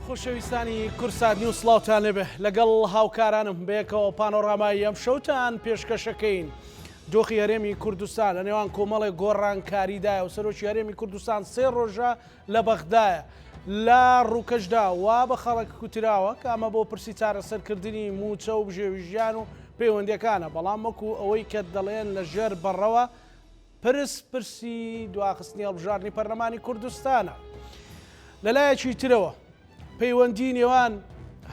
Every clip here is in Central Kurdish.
خۆشەویستانی کورسات نیو سڵاوتان لێبێ لەگەڵ هاوکارانم بەیەکەوە پانۆڕامایی ئەم شەوتان پێشکەشەکەین. دۆخی هەرێمی کوردستان لە نێوان کۆمەڵێک گۆڕانکاریدایە و سەرۆکی هەرێمی کوردستان سێ ڕۆژە لە بەغدایە لە ڕووکەشدا وا بە خەڵک کوتراوە کە ئەمە بۆ پرسی چارەسەرکردنی موچە و بژێویژیان و پەیوەندیەکانە، بەڵام وەکو ئەوەی کە دەڵێن لە ژێر بەڕەوە پرسی دواخستنی هەڵبژاردننی پەرلەمانی کوردستانە. لەلایەکی ترەوە پەیوەندی نێوان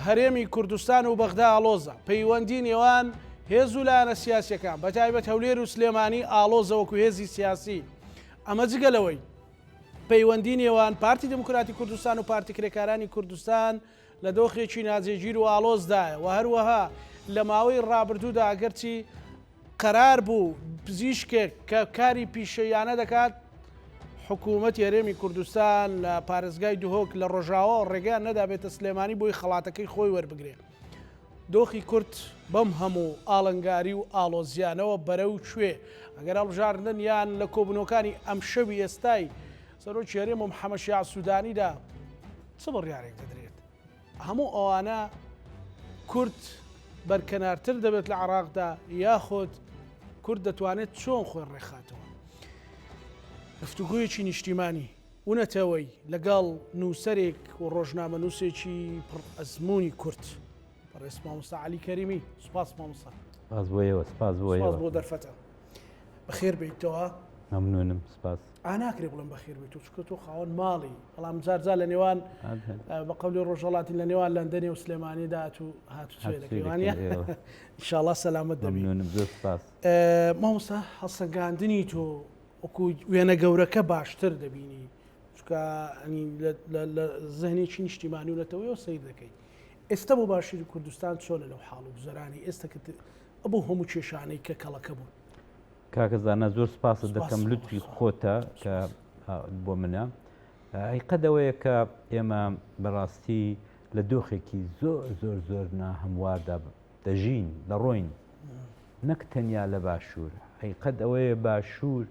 هەرێمی کوردستان و بەغدا ئاڵۆزە، پەیوەندی نێوان هێز و لایەنە سیاسیەکان بەتایبەت هەولێر و سلێمانی ئاڵۆزە وەکو هێزی سیاسی. ئەمە جگەلەوەی پەیوەندی نێوان پارتی دموکراتی کوردستان و پارتی کرێکارانی کوردستان لە دۆخێکی ناجێگیر و ئاڵۆزدایە و هەروەها لە ماوەی ڕابردوودا ئەگەرچی قەرار بوو پزیشکێک کە کاری پیشەیانە دەکات، حکوومەت هەرێمی کوردستان لە پارێزگای دوهۆک لە ڕۆژاوە ڕێگەیان نەدابێتە سلێمانی بۆی خەڵاتەکەی خۆی وەربگرێت. دۆخی کورد بەم هەموو ئاڵنگاری و ئاڵۆزیانەوە بەرەو کوێ ئەگەر هەڵبژاردن یان لە کۆبنەوەکانی ئەم شەوی ئێستای سەرۆکی هەرێم و محەممەد شیع سوودانیدا چ بڕیارێک دەدرێت؟ هەموو ئەوانە کورد بەرکەنارتر دەبێت لە عێراقدا یاخۆت کورد دەتوانێت چۆن خۆی ڕێخاتەوە؟ گفتوگویەکی نیشتیمانی ونەتەوەی لەگەڵ نووسەرێک و ڕۆژنامە نووسێکی پڕ ئەزمموی کورد بەڕێز مامۆستا عەلی کەریمی. سوپاس مامۆستا. سپاس بۆیەوە. سپاس بۆ دەرفەتە. بەخێر بیتەوە. مەمنونم. سپاس. ناکرێ بڵێم بەخێر بێت و چکە تۆ خاوەن ماڵی، بەڵام جارجار لە نێوان بە قەولی ڕۆژهەڵاتی لە نێوان لەندەنێ و سلێمانیدا هاتو سوێ دەکەیوانە ئینشاءڵڵا سەلامەت دەبی. مەمنونم. زۆر سپاس. مامۆستا هەڵسەنگاندنی تۆ وەکو وێنە گەورەکە باشتر دەبینی، چکە لە زەهنێکی نیشتیمانی و نەتەوەیەوە سەیر دەکەیت. ئێستا بۆ باشووری کوردستان چۆنە لەو حاڵ و گوزەرانی ئێستا کە ئەبوو هەموو کێشانەی کە کەڵەکە بوون؟ کاکەزانە زۆر سپاس دەکەم لوتفی خۆتە کە بۆ منە. حقیقەتەوەیە کە ئێمە بەڕاستی لە دۆخێکی زۆر زۆر زۆر ناهەمواردا دەژین، دەڕۆین، نەک تەنیا لە باشوور. حقیقەت ئەوەیە باشوور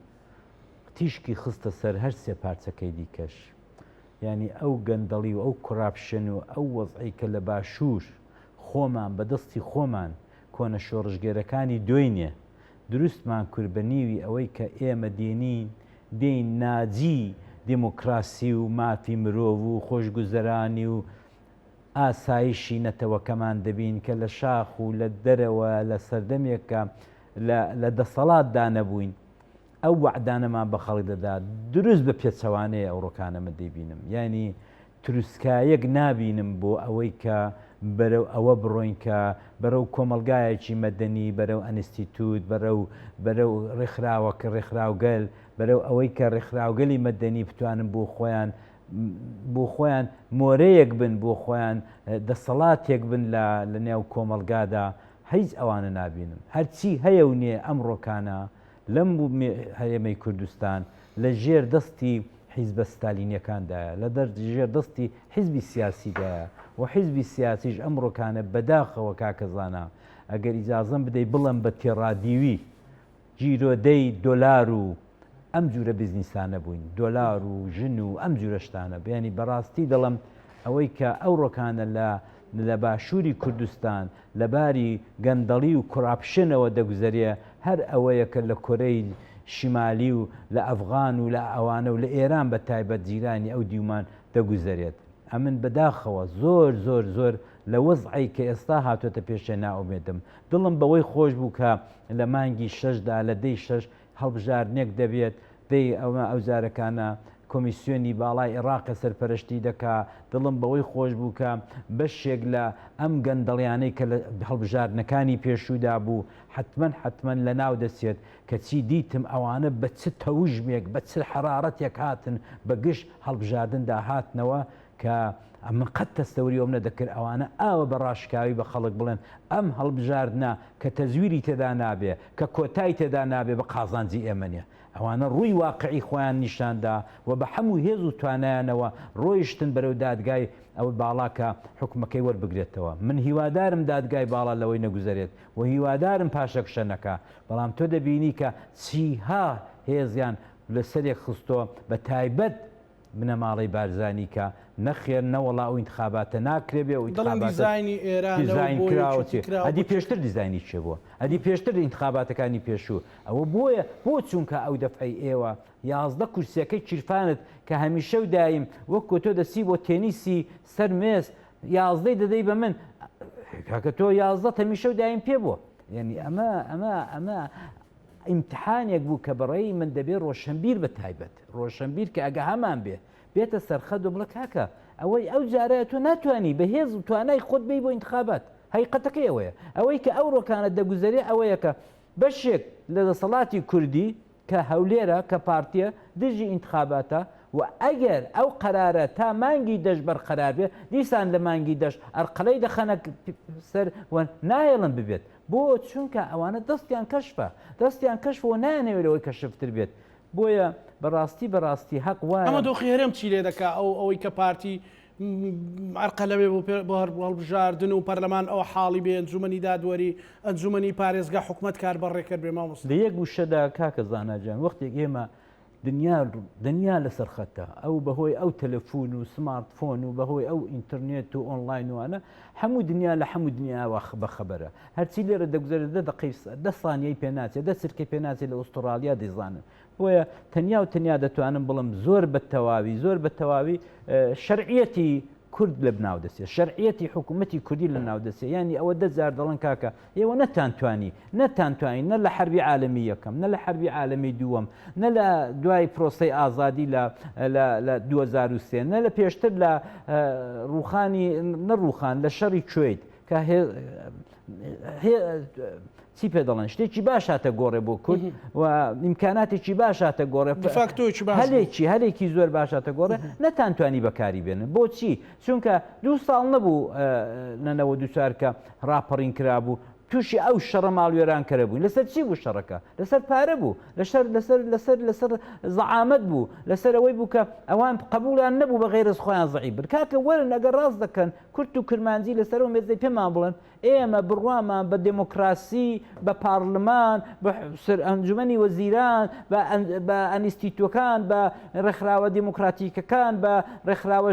تیشکی خستە سەر هەر سێ پارچەکەی دیکەش، یعنی ئەو گەندەڵی و ئەو کوڕاپشن و ئەو وەزعی کە لە باشوور خۆمان بەدەستی خۆمان کۆنە شۆڕژگێرەکانی دوێنێ دروستمان کرد بە نیوی ئەوەی کە ئێمە دێین ناجی دیموکراسی و مافی مرۆڤ و خۆشگوزەرانی و ئاسایشی نەتەوەکەمان دەبین کە لە شاخ و لە دەرەوە لە سەردەمێکە لە دەسەڵاتدا نەبووین. ئەو وعدانەمان بە خەڵک دەدا دروست بە پێچەوانەیە ئەوڕۆکانەمە دەبینم، یعنی تروسکایەک نابینم بۆ ئەوەی کە بەرەو ئەوە بڕۆین کە بەرەو کۆمەلگایەکی مەدەنی، بەرەو ئەنستیتوت، بەرەو ڕێکخراوەکە ڕێکخراوگەل، بەرەو ئەوەی کە ڕێکخراوگەلی مەدەنی بتوانن بۆ خۆیان مۆرەیەک بن، بۆ خۆیان دەسەڵاتێک بن لە نێو کۆمەلگادا. هیچ ئەوانە نابینم. هەرچی هەیە و نییە ئەم ڕۆکانە لەم هەرێمەی کوردستان لە ژێر دەستی حیزبە ستالینیەکاندایە، لە ژێر دەستی حیزبی سیاسیدایە و حیزبی سیاسیش ئەم ڕۆکانە بەداخەوە کاکەزانە ئەگەر ئیجازەم بدەیت بڵم بە تێڕادیوی جیرۆدەی دۆلار و ئەم جورە بیزنیسانە بووین، دۆلار و ژن و ئەم جورە شتانە. بەیانی بەڕاستی دەڵم ئەوەی کە ئەو ڕۆکانە لە باشووری کوردستان لەباری گەندەڵی و کوڕاپشنەوە دەگوزەریە، هەر ئەوەیە کە لە کۆرەی شیمالی و لە ئەفغان و لە ئەوانە و لە ئێران بە تایبەت جیرانی ئەو دیومان دەگوزەرێت. ئەمن بەداخەوە زۆر زۆر زۆر لە وەزعی کە ئێستا هاتوۆتە پێشێ ناومێدم. دڵم بەوەی خۆش بوو کە لە مانگی شەشدا لە دەی شەش هەڵبژاردنێک دەبێت، دەی ئەوە ئەوزارەکانە کۆمیسیۆنی باڵای عێراق سەرپەرشتی دەکا. دڵم بەوەی خۆش بوو کە بەشێک لە ئەم گەندەڵیانەی کە لە هەڵبژاردنەکانی پێشوودا بوو حتمەن لە ناو دەچێت، کە چی دیتم ئەوانە بە چ تەوژمێک بە چ حرارەتێک هاتن بە گشت هەڵبژاردندا هاتنەوە کە ئەمە قەت تەستەوری ئەوم نەدەکرد ئەوانە ئاوە بە ڕاشکاوی بە خەڵک بڵێن ئەم هەڵبژاردنە کە تەزویری تێدا نابێ، کە کۆتای تێدا نابێ بە قازانجی ئێمەنیە. ئەوانە ڕووی واقعی خۆیان نیشاندا و بە هەموو هێز و توانایانەوە ڕۆیشتن بەرەو دادگای ئەو باڵا کە حکومەکەی وەربگرێتەوە. من هیوادارم دادگای باڵا لەوەی نەگوزارێت و هیوادارم پاشەکشە نەکا، بەڵام تۆ دەبینی کە چیها هێزیان لەسەرێک خستۆ بە تایبەت بنەماڵی بارزانانی کە نەخێر نەوەڵا و انتخاباتە ناکرێبێ و دیزایانی دیزاین کراوەتی ئەدی پێشتر دیزایانی چێ بووە ئەدی پێشتر انتخاباتەکانی پێشوو ئەوە بۆیە بۆ چونکە ئەو دەفعی ئێوە 11 کورسیەکەی چیرفانت کە هەمیشە و دایم وەکو تۆ دەسی بۆ تێنیسی سەر مێز 11 دەدەی بە من کاکە تۆ 11 هەمیشە و دایم پێ بووە یعنی ئەمە ئیمتحانێک بوو کە بەڕێی من دەبێت ڕۆشنبیر بە تایبەت ڕۆشنبیر کە ئەگە هەمان بێ بێتە سەرخەد و بڵە کاکە ئەوەی ئەو جارەیە تۆ ناتوانانی بەهێز و توانای خۆت بی بۆ انتخابات حقیقەتەکەی ئەوەیە ئەوەی کە ئەو ڕۆکانە دەگوزارێ ئەوەیە کە بەشێک لە دەسەڵاتی کوردی کە هەولێرە کە پارتیە دژی انتخاباتە و ئەگەر ئەو قەرارە تا مانگی دەشت بەرقەرار بێ دیسان لە مانگی دەشت ئەرقەڵەی دەخەنە سەر نایەڵن ببێت بۆ چونکە ئەوانە دەستیان کەشفەوە نایەنەوێتەوەی کەشفتر بێت بۆیە بەڕاستی حەق وایە ئەمە دۆخی هەرێم چی لێ دەکا ئەوەی کە پارتی ئەرقەلەوێ بۆ هەڵبژاردن و پەرلەمان ئەو حاڵی بێ ئەنجومەنی دادوەری ئەنجومەنی پارێزگا حکوومەت کار بەڕێکرد بێ مامۆستا لە یەک وشەدا کاکە زاناجان وەختێک ئێمە دنیا لەسەر خەتە ئەو بەهۆی ئەو تەلەفۆن و سمارتفۆن و بەهۆی ئەو ئینتەرنێت و ئۆنلاین وانە هەموو دنیا لە هەموو دنیاوە بەخەبەرە هەرچی لێرە دەگوزارێت دە سانیەی پێناچێت دە سرکەی پێناچێت لە ئوسترالیا دەیزانن بۆیە تەنیا دەتوانم بڵم زۆر بە تەواوی شەرعیەتی کورد لە بناودەسێ شەرعیەتی حکوومەتی کوردی لە ناودەسێ ینی ئەوە دەجار دەڵن کاکە ئێوە نەتانتوانی نە لە حربی عالەمی یەکەم نە لە حربی عالەمی دووەم نە لە دوای پرۆسەی ئازادی لە 2023 نە لە پێشتر لە ڕوخانی نەڕوخان لە شەڕی کوێیت کە چی پێ دەڵێن شتێکی باش هاتە گۆڕێ بۆ کورد و ئیمکاناتێکی باش هاتە گۆڕێ هەلێکی زۆر باش هاتە گۆڕێ نەتانتوانی بەکاری بێنن بۆچی چونکە 2 ساڵ نەبوو لەنەوە دووچار کە ڕاپەڕین کرابوو تووشی ئەو شەڕە ماڵوێران کەرە بووین لەسەر چی بوو شەڕەکە لەسەر پارە بوو لەسەر زەعامەت بوو لەسەر ئەوەی بوو کە ئەوان قبولیان نەبوو بە غێرەز خۆیان زەعیب بن کاکە وەرن ئەگەر ڕاست دەکەن کورد و کرمانجی لەسەر و مێزەی پێمان بڵێن ئێمە بڕوامان بە دموکراسی بە پارلمان بە ئەنجومەنی وەزیران بە ئەنیستیتوەکان بە ڕێکخراوە دیموکراتیکەکان بە ڕێکخراوە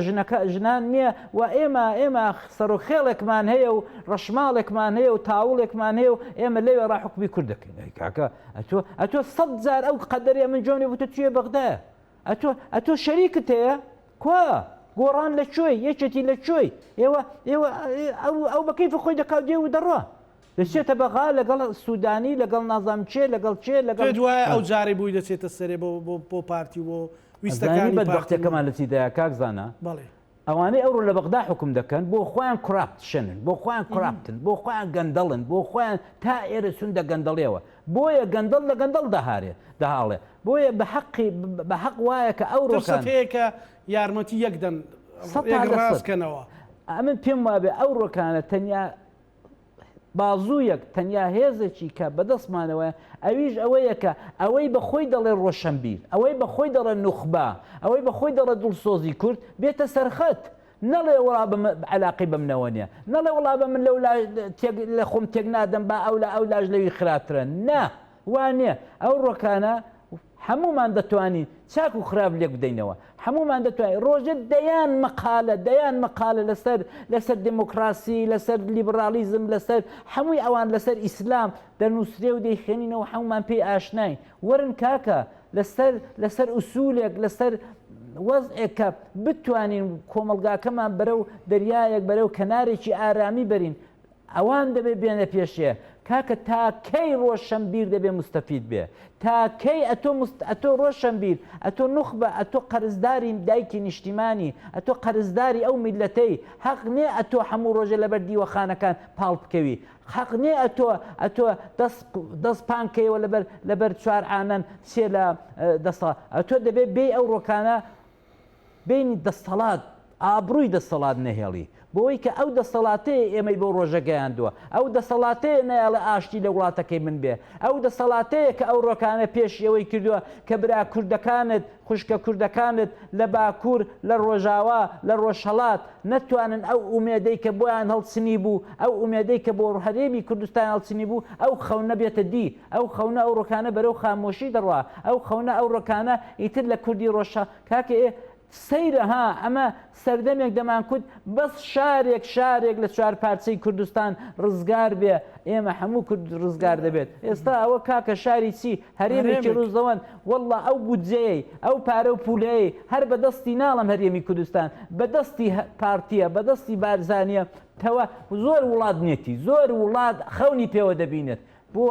ژنان نییە و ئێمە سەرۆخێڵێکمان هەیە و ڕەشماڵێکمان هەیە و تاوڵێکمان هەیە و ئێمە لێوێ ڕاحکومی کورد دەکەین کاکە ئەتۆ 100 جار ئەو قەدەرێ من جۆنێ بووتە توێ بەغدایە ئەتۆ شەریکت هەیە کوا گۆڕان لە کوێی یەکێتی لە کوێی ئێوە ئەو بەکەیف خۆی دەکاو دێ و دەڕۆ دەچێتە بەغا لەگەڵ سوودانی لەگەڵ نازام چێ لەگەڵ دوایە ئەو جارێ بووی دەچێتە سەرێ بۆ پارتی بۆ ویستەکانی بەدبەختەکەمان لە چیدایە کاک زانە ئەوانەی ئەوڕۆ لە بەغدا حکوم دەکەن بۆ خۆیان کوراپشنن بۆ خۆیان کوراپتن بۆ خۆیان گەندەڵن بۆ خۆیان تا ئێرە چون دەگەندەڵێەوە بۆیە گەندەڵ لە گەندەڵ دەهاڵێ بۆیە بە حەق وایە کە ئەو ڕۆکانەیە کە یارمەتی یەکدەن ڕاستکەنەوە ئەمن پێم وابێ ئەو ڕۆکانە تەنیا بازوویەک تەنیا هێزێکی کە بەدەستمانەوە ئەویش ئەوەیە کە ئەوەی بەخۆی دەڵێ ڕۆشنبیر ئەوەی بەخۆی دەڵێ نوخبا ئەوەی بەخۆی دەڵێ دڵسۆزی کورد بێتە سەرخەت نەڵێ وڵا علاقی بەمنەوە نیە نەڵێ وڵا بە من لە خۆم تێک نادەم با ئەو لاژ لەوی خراترن نا وانێ ئەو ڕۆکانە هەمومان دەتوانین چاک و خراپ لێک بدەینەوە هەمومان دەتوانین ڕۆژێت دەیان مەقالە لەسەر دموکراسی لەسەر لیبرالیزم لەسەر هەمووی ئەوان لەسەر ئیسلام دەنووسرێ و دەیخێنینەوە هەمومان پێی ئاشناین وەرن کاکە لەسەر ئوسولێک لەسەر وەزعێک کە بتوانین کۆمەلگاکەمان بەرەو دەریایەک بەرەو کەنارێکی ئارامی بەرین ئەوان دەبێت بێنە پێشەیە کاکە تاکەی ڕۆشنبیر دەبێ مستەفید بێ تاکەی ئەتۆ ڕۆشنبیر ئەتۆ نوخبە ئەتۆ قەرزداری دایکی نیشتیمانی ئەتۆ قەرزداری ئەو میلەتەی حەق نێ ئەتۆ هەموو ڕۆژە لەبەر دیوەخانەکان پاڵ بکەوی حەق نێ ئەتۆ دەست پانکەیەوە لەبەر چوار ئانەن سێ لە دەسەڵات ئەتۆ دەبێت بێ ئەو ڕۆکانە بینی دەسەڵات ئابڕووی دەسەڵات نەهێڵی بۆی کە ئەو دەسەڵاتەیە ئێمەی بۆ ڕۆژە گەیاندووە ئەو دەسەڵاتەیە نەیاڵە ئاشتی لە وڵاتەکەی من بێ ئەو دەسەڵاتەیە کە ئەو ڕۆکانە پێشەوەی کردووە کە برا کوردەکانت خوشکە کوردەکانت لە باکوور لە ڕۆژاوا لە ڕۆژهەڵات نەتوانن ئەو ئومێدەی کە بۆیان هەڵچنی بوو ئەو ئومێدەی کە بۆ هەرێمی کوردستان هەڵچنی بوو ئەو خەونە بێتە دی ئەو خەونە ئەو ڕۆکانە بەرەو خامۆشی دەڕوا ئەو خەونە ئەو ڕۆکانە ئیتر لە کوردی ڕۆژە کاکە سەیرەها ئەمە سەردەمێک دەمان کورد بەس شارێک لە چوار پارچەی کوردستان ڕزگار بێ ئێمە هەموو کورد ڕزگار دەبێت ئێستا ئەوە کاکە شاری چی هەرێمێکی ڕووزەوەن وەڵڵا ئەو بودجەیە ئەو پارە و پولەیە هەر بەدەستی ناڵم هەرێمی کوردستان بەدەستی پارتیە بەدەستی بارزانیە تەوە زۆر وڵات نێتی زۆر وڵات خەونی پێوە دەبینێت بۆ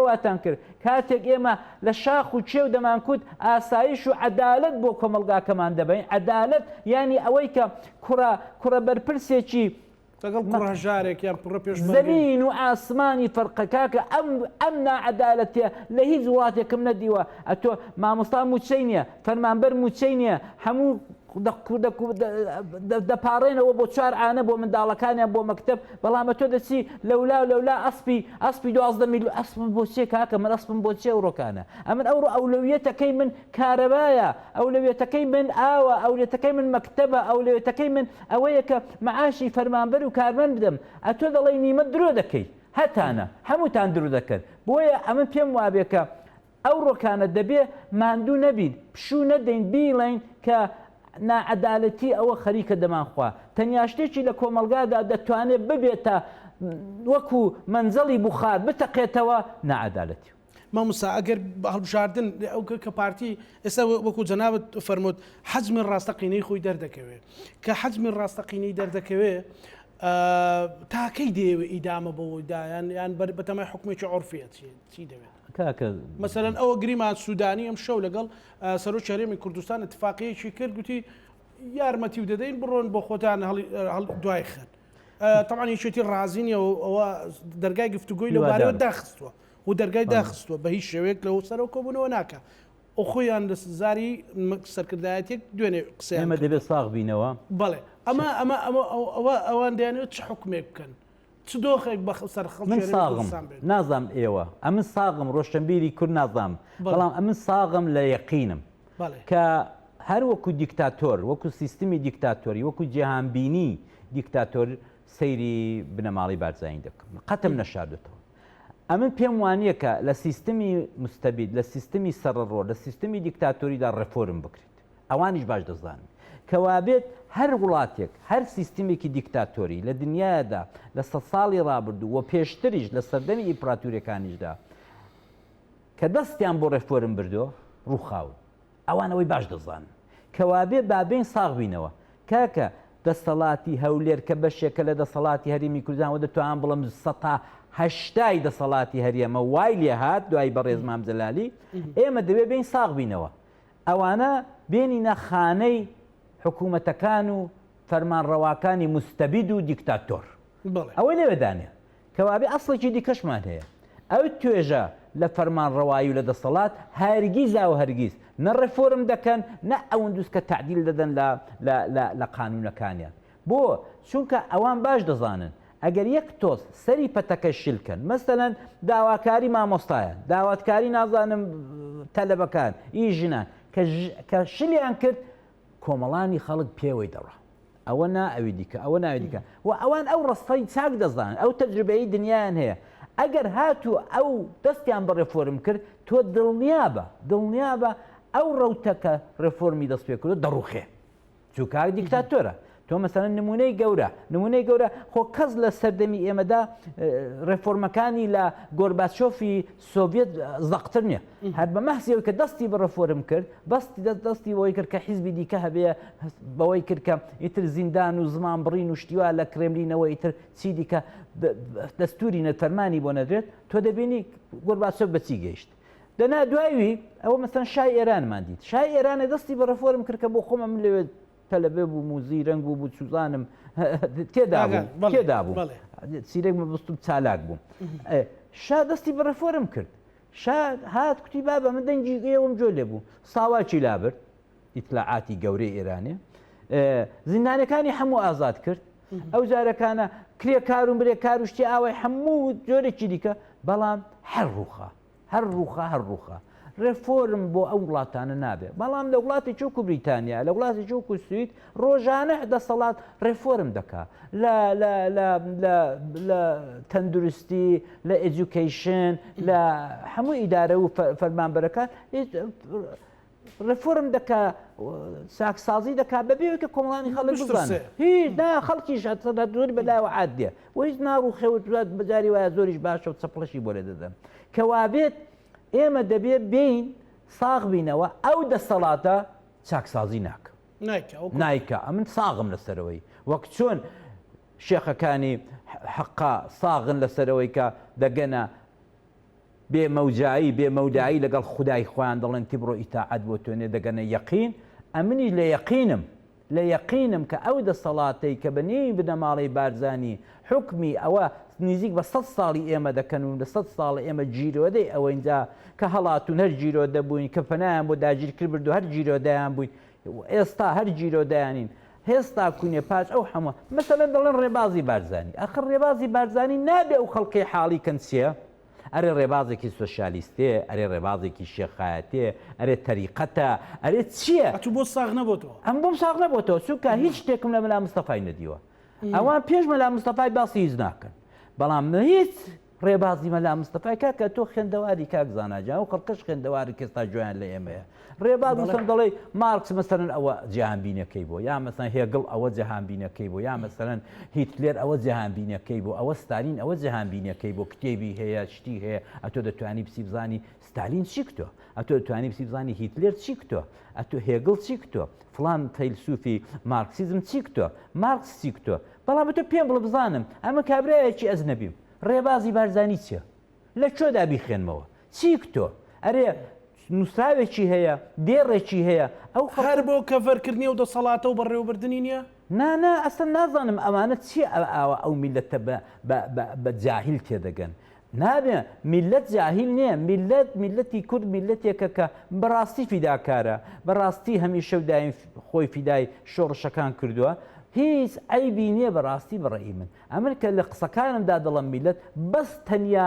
واتان کرد کاتێک ئێمە لە شاخ و چێو دەمان کوت ئاسایش و عەدالەت بۆ کۆمەلگاکەمان دەبین عەدالەت ینی ئەوەی کە کوڕە بەرپرسێکی زەمین و ئاسمانی فەرقەکە کە ئەم نائەدالەتیە لە هیچ وڵاتێکم نەدیوە ئەتۆ مامۆستا موچەی نییە فەرمانبەر موچەی نییە هەموو دەپاڕێنەوە بۆ چوار ئانە بۆ منداڵەکانیان بۆ مەکتب بەڵام تۆ دەچی لەولا ئەسپی 12 میلیۆن ئەسپم بۆ چێ کاکە من ئەسپم بۆ چێ ئەوڕۆکانە ئەمن ئەوڕۆ ئەولەویەتەکەی من کارەبایە ئەولەویەتەکەی من ئاوە ئەولێتەکەی من مەکتەبە ئەولەویەتەکەی من ئەوەیە کە مەعاشی فەرمانبەر و کارمەند بدەم ئەتۆ دەڵێ نیمە درۆ دەکەی هەتانە هەمووتان درو دەکەن بۆیە ئەمن پێم وابێکە ئەو ڕۆکانە دەبێ ماندوو نەبین پشوو نەدەین بیڵین کە نائەدالەتی ئەوە خەریکە دەمانخوا تەنیا شتێکی لە کۆمەلگادا دەتوانێت ببێتە وەکو منزەڵی بوخار بتەقێتەوە نائەدالەتی مامۆستا ئەگەر هەڵبژاردن ئەو کە پارتی ئێستا وەکو جەنابەت فەرمووت حەجمی ڕاستەقینەی خۆی دەردەکەوێت کە حەجمی ڕاستەقینەی دەردەکەوێت تاکەی دەیەوێت ئیدامە بەوەدا یان بەتەمای حکومێکی عورفیە چی دەوێت مثلەن ئەوە گریمان سوودانی ئەم شەو لەگەڵ سەرۆکی هەرێمی کوردستان اتفاقیەکی کرد گوتی یارمەتی و دەدەین بڕۆن بۆ خۆتان دوای خەن طبعا یەکێتی ڕازینی ئەوە دەرگای گفتوگۆی لەوارەوە داخستووە و دەرگای داخستووە بە هیچ شێوەیەک لەەوە سەرەوە کۆبوونەوە ناکە ئەو خۆیان لە زاری سەرکردایەتێک دوێنێ قسەیان ئێمە دەبێت ساغ بینەوە بەڵێ ئەوان دەیانێت چ حکومێک بکەن چ دۆخێک بە سەر من ساغم نازام ئێوە ئەمن ساغم ڕۆشنبیری کورد نازام بەڵام ئەمن ساغم لە یەقینم کە هەر وەکو دیکتاتۆر وەکو سیستمی دیکتاتۆری وەکو جیهانبینی دیکتاتۆر سەیری بنەماڵی بارزانانی دەکەم قەتم نەشاردێتەوە ئەمن پێم وانییە کە لە سیستمی مستەبید لە سیستمی سەرڕۆ لە سیستمی دیکتاتۆریدا ڕێفۆرم بکرێت ئەوانیش باش دەزانن کەوابێت هەر وڵاتێک هەر سیستمێکی دیکتاتۆری لە دنیادا لە 100 ساڵی ڕابردوو و پێشتریش لە سەردەمی ئیمپراتوریەکانیشدا کە دەستیان بۆ ڕێفۆرم بردووە ڕووخاون ئەوانەوەی باش دەزانن کەوابێت بابێن ساغ بینەوە کاکە دەسەڵاتی هەولێر کە بەشێکە لە دەسەڵاتی هەرێمی کوردستان و دەتوان بڵم 180 دەسەڵاتی هەرێمە وای لێ هات دوای بەڕێز مام جەلالی ئێمە دەبێت بین ساغ بینەوە ئەوانە بێنینە خانەی حکوومەتەکان و فەرمانڕەواکانی مستەبید و دیکتاتۆر ئەوەی لێوەدانێ کەوابێ ئەسڵێکی دیکەشمان هەیە ئەو توێژە لە فەرمانڕەوایی و لە دەسەڵات هەرگیز و هەرگیز نە ڕێفۆرم دەکەن نە ئەوەن دووست کە تعدیل دەدەن لە قانونەکانیان بۆ چونکە ئەوان باش دەزانن ئەگەر یەک تۆز سەری پەتەکە شلکەن مەسەلەن داواکاری مامۆستایە داواتکاری نازانم تەلەبەکان ئیژنان کە شلیان کرد کۆمەڵانی خەڵک پێوەی دەڕە ئەوە ناوی دیکە ئەوە ناوی دیکە و ئەوان ئەو ڕستەی چاک دەزانن ئەو تەجربەی دنیایان هەیە ئەگەر هاتوو ئەو دەستیان بە ڕێفۆرم کرد تۆ دڵنیابە ئەو ڕەوتەکە ڕێفۆرمی دەست پێ کرد دەڕوخێ چووکار دیکتاتۆرە تۆ مەسەلەن نمونەی گەورە خۆ کەس لە سەردەمی ئێمەدا ڕێفۆرمەکانی لە گۆرباچۆفی سۆڤێت زەقتر نییە هەر بە مەحسیەوەی کە دەستی بە ڕێفۆرم کرد دەستی بەوەی کرد کە حیزبی دیکە هەبێ بەوەی کرد کە ئیتر زیندان و زمان بڕین و شتیوا لە کرێملینەوە ئیتر چی دیکە دەستوری نەفەرمانی بۆ نەدرێت تۆ دەبینی گۆرباچۆف بەچی گەیشت دەنا دوایوی ئەوە مەسەن شای ئێرانمان دیت شای ئێرانە دەستی بە ڕێفۆرم کرد کە بۆ خۆمە من لەوێت تەلەبێ بوو موزی ڕنگ بوو سوزانم تێدا بوو سیرێک مەبستم چالاک بووم شا دەستی بە ڕێفۆرم کرد شا هات کوتی بابە من دەنگی ئێوەم جۆ لێ بوو ساواکی لابرد ئیتلاعاتی گەورەی ئێرانێ زیندانەکانی هەموو ئازاد کرد ئەو جارەکانە کرێکار و برێکار و شتی ئاوای هەموو جۆرێکی دیکە بەڵام هەر ڕووخە ڕێفۆرم بۆ ئەو وڵاتانە نابێت بەڵام لە وڵاتی چووکو بریتانیا لە وڵاتی چووکو سوید ڕۆژانە دەسەڵات ڕێفۆرم دەکات لە تەندروستی لە ئێجوکیشن لە هەموو ئیدارە و فەرمانبەرەکان ڕفۆرم دەکا چاکسازی دەکا بەبێوەکە کۆمەڵانی خەڵک بزانن هیچ نا خەڵکیش دوور بەلایەوە عادیە و هیچ ناڕوخێوت بەجاری وایە زۆریش باشە و چەپڵەشی بۆ لێ دەدەم کەوابێت ئێمە دەبێت بین ساغ بینەوە ئەو دەسەڵاتە چاکسازی ناکە نایکە ئەمن ساغم لەسەرەوەی وەک چۆن شێخەکانی حەقا ساغن لەسەرەوەی کە دەگەنە بێمەودایی لەگەڵ خودای خۆیان دەڵێن تی بڕۆ ئیتاعەت بۆ توێنێ دەگەنە یەقین ئەمنی لە یەقینم کە ئەو دەسەڵاتەی کە بەنێوی بنەماڵی بارزانی حکمی ئەوە نزیک بە 100 ساڵی ئێمە دەکەن و لە 100 ساڵی ئێمە جیرۆدەی ئەوەینجا کە هەڵاتون هەر جیرۆ دەبووین کە پەنایان بۆ داگیرکرد بردو هەر جیرۆدایان بووین ئێستا هەر جیرۆدایانین هێستا کوونێ پاش ئەو هەموو مەسەلەن دەڵێن ڕێبازی بارزانی ئەخر ڕێبازی بارزانی نابێ ئەو خەڵکەی حاڵی کەنچیە ئەرێ ڕێبازێکی سۆشیالیستێ ئەرێ ڕێبازێکی شێخایەتێ ئەرێ تەریقەتە ئەرێ چییە بۆ ساغ نەبووەوە ئەم بۆم ساغ نەبووەوە چونکە هیچ شتێکم لە مەلا مستەفای نەدیوە ئەوان پێش مەلا مستەفای باسی هیچ ناکەن بەڵام هیچ ڕێبازی مەلا مستەفای کاکە تۆ خوێندەواری کاک زاناجان و خەڵکەش خوێندەواری کێستا جویان لە ئێمەیە ڕێباز مەسەن دەڵێ مارکس مەسەرەن ئەوە جیهانبینەکەی بۆ یا مەسەن هێگڵ ئەوە جیهانبینەکەی بۆ یا مەسەرەن هیتلێر ئەوە جیهانبینەکەی بۆ ئەوە ستالین ئەوە جیهانبینەکەی بۆ کتێبی هەیە شتی هەیە ئەتۆ دەتوانی پسی بزانی ستالین چی کتۆ ئەتۆ دەتوانی پسی بزانی هیتلێر چی کتۆ ئەتۆ هێگڵ چی کتۆ فلان فەیلسوفی مارکسیزم چی کتۆ مارکس چی کتۆ بەڵام تۆ پێم بڵە بزانم ئەمە کابرایەکی ئەزنەبیم ڕێبازی بارزانی چییە لەکوێدا بیخێنمەوە چی کتۆ ئەرێ نووسراوێکی هەیە دێڕێکی هەیە ئەو هەر بۆ کەڤەرکردنی و دەسەڵاتە و بەڕێوەبردننی نییە نانا ئەستا نازانم ئەمانە چی ئەو میلەتە بە جاهیل تێدەگەن نابێ میلەت جاهیل نییە میلەتی کورد میلەتێکە کە بەڕاستی فیداکارە بەڕاستی هەمیشە و دایم خۆی فیدای شۆڕشەکان کردووە هیچ عیبی نییە بەڕاستی بەڕێی من ئەمن کە لە قسەکانمدا دەڵم میلەت بەس تەنیا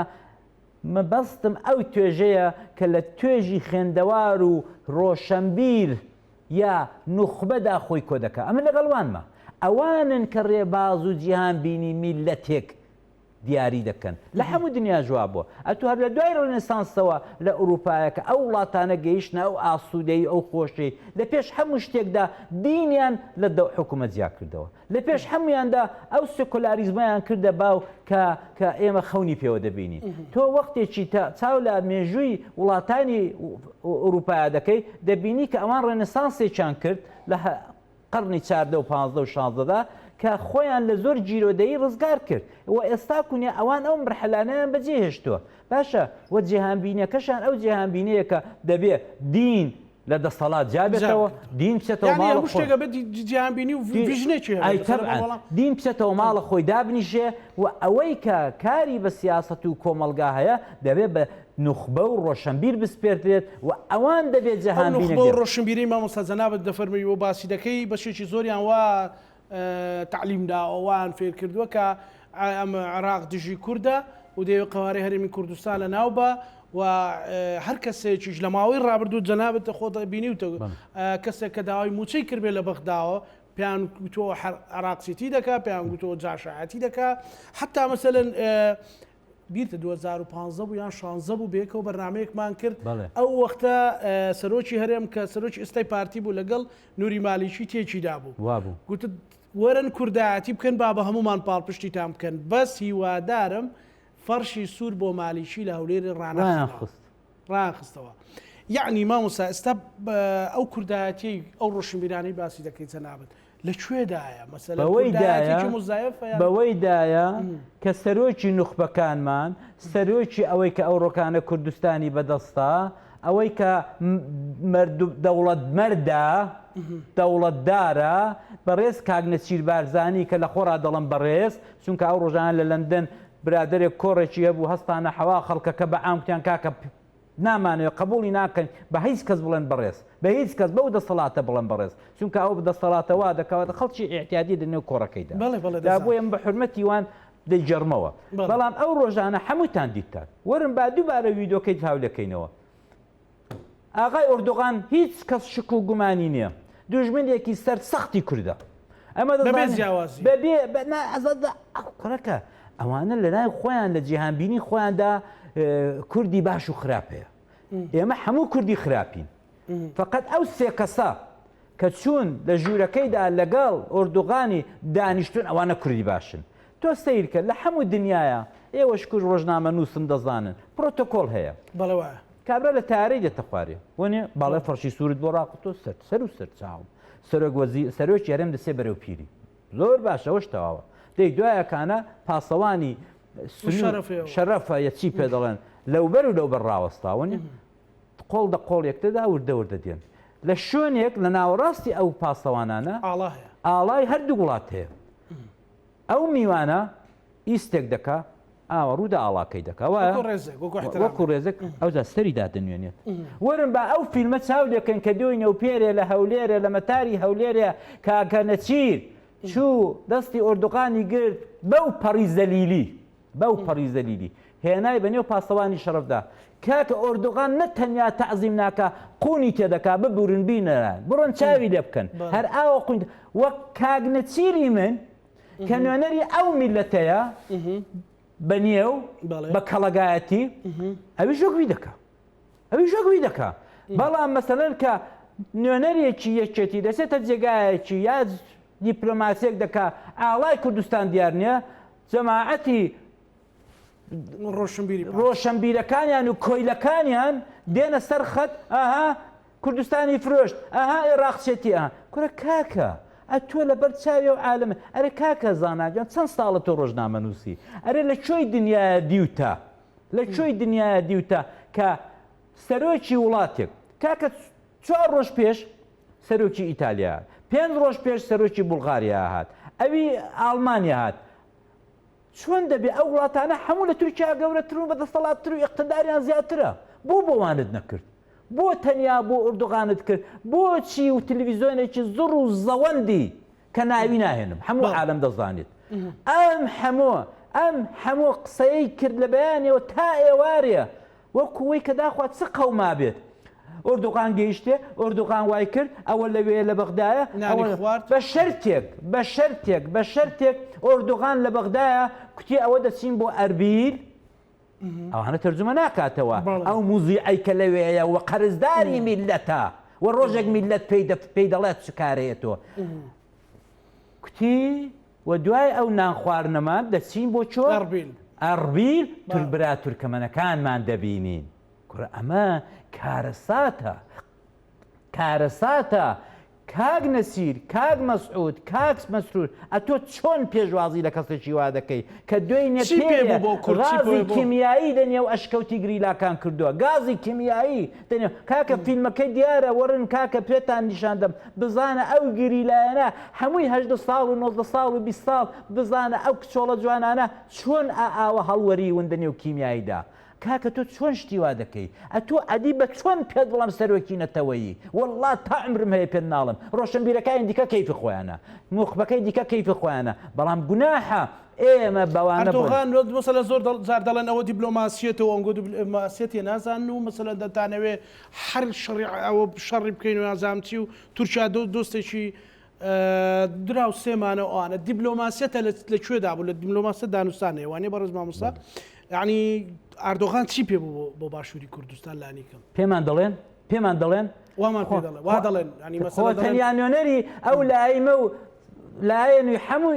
مەبەستم ئەو توێژەیە کە لە توێژی خوێندەوار و ڕۆشنبیر یا نوخبەدا خۆی کۆ دەکە ئەمە لەگەڵوانمە ئەوانن کە ڕێباز و جیهانبینی میلەتێک دیاری دەکەن لە هەموو دنیا جواب بووە ئەتو هەر لە دوای ڕێنێسانسەوە لە ئوروپایەکە ئەو وڵاتانە گەیشتنە ئەو ئاسوودەی ئەو خۆشەی لە پێش هەموو شتێکدا دینیان لە حکوومەت جیا کردەوە لە پێش هەمویاندا ئەو سکولاریزمەیان کردە باو کە ئێمە خەونی پێوە دەبینین تۆ وەختێکی چاو لە مێژووی وڵاتانی ئوروپایا دەکەی دەبینی کە ئەوان ڕێنێسانسێکیان کرد لە قەرنی 14 و 15 و 16دا کە خۆیان لە زۆر جیرۆدەیی ڕزگار کرد و ئێستا کوونێ ئەوان ئەو مرحلانەیان بەجێهێشتووە باشە وە جیهانبینەکەشان ئەو جیهانبینەیە دەبێ دین لە دەسەڵات جابێتەوە دین بچێتەوە ماڵە شتێکە بە جیهانبینی و ڤیژنێکی دین بچێتەوە ماڵە خۆی دابنیشێ و ئەوەی کە کاری بە سیاسەت و کۆمەلگا هەیە دەبێت بە نوخبە و ڕۆشنبیر بسپێردرێت و ئەوان دەبێت جیهانبینە و ڕۆشنبیری مامۆستا جەنابەت دەفەرمی و باسی دەکەی بەشێکی زۆریان وا تعلیمدا ئەوان فێر کردووە کە ئەم عێراق دژی کووردە و دەیەوێت قوارەی هەرێمی کوردستان لە ناو بە و هەر کەسێکیش لە ماوەی ڕابردوو جەنابەت خۆت بینیوتە کەسێک کە داوای موچەی کردبێ لە بەغداوە پێیان گوتۆ عێراقچیتی دەکا پێیان گوتۆ جاشایەتی دەکا حتا مەسەلەن بیرتە 2015 بوو یان 16 بوو بێکەوە بەرنامەیەکمان کرد ئەو وەختە سەرۆکی هەرێم کە سەرۆکی ئێستای پارتی بوو لەگەڵ نووری مالیکی تێکیدا بوو گوتت وەرن کوردایەتی بکەن با بە هەمومان پاڵپشتی تام بکەن بەس هیوادارم فەرشی سوور بۆ مالیکی لە هەولێری ڕانخستەوە یعنی مامۆستا ئێستا ئەو کوردایەتی ئەو ڕۆشنبیرانەی باسی دەکەیت جەنابەت لەکوێدایە بەوەیدایە کە سەرۆکی نوخبەکانمان سەرۆکی ئەوەی کە ئەو ڕۆکانە کوردستانی بەدەستە ئەوەی کە دەوڵەت مەردە دەوڵەتدارە بەڕێز کاگنەچیر بارزانی کە لە خۆڕا دەڵم بەڕێز چونکە ئەو ڕۆژان لە لەندەن برادێک کۆڕێکی هەبوو هەستانە حەوا خەڵکەکە بە ئامکیان کاکە نامانەوە قبولی ناکەن بە هیچ کەس بڵێن بەڕێز بە هیچ کەس بەو دەسەڵاتە بڵێن بەڕێز چونکە ئەو دەسەڵاتەوە دەکەوێتە خەڵکی ئیحتیادی دەنێو کۆڕەکەیدا دا بۆ ئێمە بە حورمەتی وان دەیجەڕمەوە بەڵام ئەو ڕۆژانە هەمووتان دیتان وەرن با دووبارە ویدۆکەی هاولەکەینەوە ئاغای ئۆردۆغان هیچ کەس شک و گومانی نییە دوژمنێکی سەر سەختی کوردە ئەمە بەبێ ئەوانە لە لای خۆیان لە جیهانبینی خۆیاندا کوردی باش و خراپەیە ئێمە هەموو کوردی خراپین فقط ئەو سێ کەسە کە چوون لە ژوورەکەیدا لەگەڵ ئۆردوغانی دانیشتون ئەوانە کوردی باشن. تۆ سیر کە لە هەموو دنیاە ئێوەش کوژ ڕۆژنامە نووسن دەزانن پرۆتۆکۆل هەیە بەڵەوە کابرا لە تارەی دێتە خوارێ وەنێ باڵێ فەرشی سوورت بۆ ڕاقتۆ سەر و سەر چاوم سەرۆکی هەرێم دەسێ بەرەو پیری زۆر باشە ئەوش تەواوە دەی دوایەکانە پاسەوانی شەرەفە یەچی پێ دەڵێن لەوبەر و لەوبەر ڕاوەستاوەنی قۆڵ دە قۆڵ یەکتەدا وردە وردە دێن لە شوێنێک لە ناوەڕاستی ئەو پاسەوانانە ئاڵای هەردوو وڵات هەیە ئەو میوانە ئیسێک دەکا ئاوە ڕوودا ئاڵاکەی دەکەوە وەکو ڕێزێک ئەودا سەریدا دەنوێنێت وەرن بە ئەو فیلمە چاو دەکەن کە دوی نەوپێرێ لە هەولێرە لە مەتاری هەولێرە کاکە نەچیر چوو دەستی ئۆردوغانی گرت بەو پەڕی زەلیلی هێنای بەنێو پاسەوانی شەرەفدا کاکە ئۆردوغان نەتەنیا تەعزیم ناکە قوونی تێدەکا ببورن بینەران بڕۆن چاوی لێ بکەن هەر ئاوە قوون وەک کاک نەچیری من کە نوێنەری ئەو میلەتەیە بەنێو بە کەڵەگایەتی ئەوی ژۆگوی دەکا بەڵام مەسەلەن کە نوێنەرێکی یەکێتی دەسێتە جێگایەکی یا دیپلۆماسیێک دەکا ئاڵای کوردستان دیار نییە جەماعەتی ڕۆشنبیرەکانیان و کۆیلەکانیان دێنە سەر خەت ئاها کوردستانی فرۆشت ئاها عێراقچێتی کورە کاکە ئەتۆ لە بەر چاوی و عالمە ئەرە کاکە زاناگەن چەند ساڵە تۆ ڕۆژنامە نووسی ئەرێ لە کوێی دنیاە دیوتە کە سەرۆکی وڵاتێک کاکە 4 ڕۆژ پێش سەرۆکی ئیتالیا 5 ڕۆژ پێش سەرۆکی بولغاریا هات ئەوی ئالمانیا هات چۆن دەبێ ئەو وڵاتانە هەموو لە تورکیا گەورەتر و بەدەسەڵاتتر و ئیقتیداریان زیاترە بۆ بۆوانت نەکرد بۆ تەنیا بۆ ئوردوغانت کرد بۆچی و تەلەڤیزیۆنێکی زڕ و زەوەندی کە ناوی ناهێنم هەموو عالەم دەزانێت ئەم هەموو قسەیەی کرد لە بەیانەوە تا ئێوارێ وەکوەی کە داخوات چ قەوما بێت ئۆردوغان گەیشتێ ئۆردوغان وای کرد ئەوە لەوێ لە بەغدایە بە شەرتێک ئۆردوغان لە بەغدایە کوتی ئەوە دەچین بۆ ئەربیل ئەوانە تەرجمە ناکاتەوە ئەو موزیعی کە لەوێیە وە قەرزداری میلەتە وە ڕۆژێک میلەت پێی دەڵێت چ کارەیەتەوە کوتی وە دوای ئەو نانخواردنەمان دەچین بۆ چۆ ئەربیل توربرا تورکمەنەکانمان دەبینین کورە ئەمە کارەساتە کاک نەسیر کاک مەسعود کاک مەسرور ئەتۆ چۆن پێشوازی لە کەسێکی وا دەکەی کە دوێی غازی کیمیایی دەنێ و ئەشکەوتی گریلاکان کردووە گازی کیمیایی دەنێ کاکە فیلمەکەی دیارە وەرن کاکە پێتان نیشاندەم بزانە ئەو گریلایەنە هەمووی 18 ساڵ و 19 ساڵ و 20 ساڵ بزانە ئەو کچۆڵە جوانانە چۆن ئاوە هەڵوەری وندنێ و کیمیاییدا کاکە تۆ چۆن شتی وا دەکەی ئەتۆ ئەدی بە چۆن پێت بڵام سەرۆکی نەتەوەیی وەڵڵا تا عمرم هەیە پێت ناڵم ڕۆشنبیرەکانی دیکە کەیفی خۆیانە موخبەکەی دیکە کەیفی خۆیانە بەڵام گوناحە ئێمە بەوانە مەسەلە زۆر زار دەڵێن ئەوە دیبلۆماسیێتەوە ئەنگۆ دیبلۆماسیەتی نازان و مەسەلەن دەتانەوێ هەر شەڕی ئەوە شەڕی بکەین و نازانچی و تورکیا دۆستێکی درا و سێمانە ئەوانە دیبلۆماسیەتە لەکوێدا بوو لە دیبلۆماسیە دانوستانەیە وانێ بەڕێز مامۆستا یعنی ئەردۆغان چی پێ بوو بۆ باشووری کوردستان لانیکەم پێمان دەڵێن وامان پێ دەڵێن وا دەڵێن تەنیا نوێنەری ئەو لایمە و لایەنی هەموو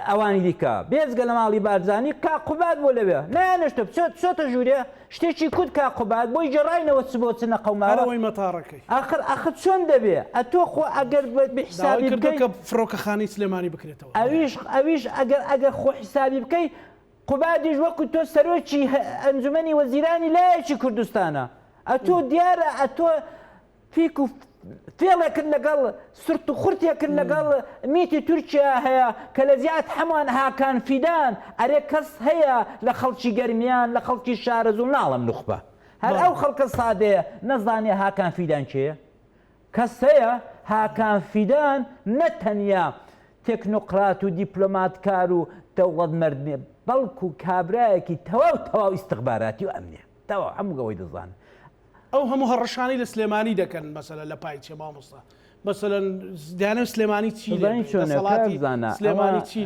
ئەوانی دیکە بێزگە لە ماڵی بارزانانی کاقوبات بۆ لەوێ نانشتە چۆتە ژوورێ شتێکی کورد کاقوبات بۆی جێڕاینەوە چ بۆ چ نەقەومارەوەی مەتاڕەکەی ئاخر چۆن دەبێ ئەتۆ خۆ ئەگەر بحسابی بکە فڕۆکەخانەی سلێمانی بکرێتەوە ئەویش ئەگەر خۆ حسابی بکەی قوبادیش وەکو تۆ سەرۆکی ئەنجومەنی وەزیرانی لایەکی کوردستانە ئەتۆ دیارە ئەتۆ فیک و فێڵێکرد لەگەڵ سرت و خورتێکرد لەگەڵ میتی تورکیا هەیە کە لە زیات هەمان هاکان فیدان ئەرێ کەس هەیە لە خەڵکی گەرمیان لە خەڵکی شارەز و ناڵم نوخبە هەر ئەو خەڵکە سادەیە نەزانێ هاکان فیدان چێە کەس هەیە هاکان فیدان نەتەنیا تێکنۆقرات و دیپلۆماتکار و دەوڵەت مەردنێ بەڵکو کابرایەکی تەواو ئیستخباراتی و ئەمنیە تەواو هەموو گەوەی دەزانن ئەو هەموو هەڕەشانی لە سلێمانی دەکەن مەسەلە لە پای چێ مامۆستا مەسەلەن دیانە سلێمانی چی سلێمانی چی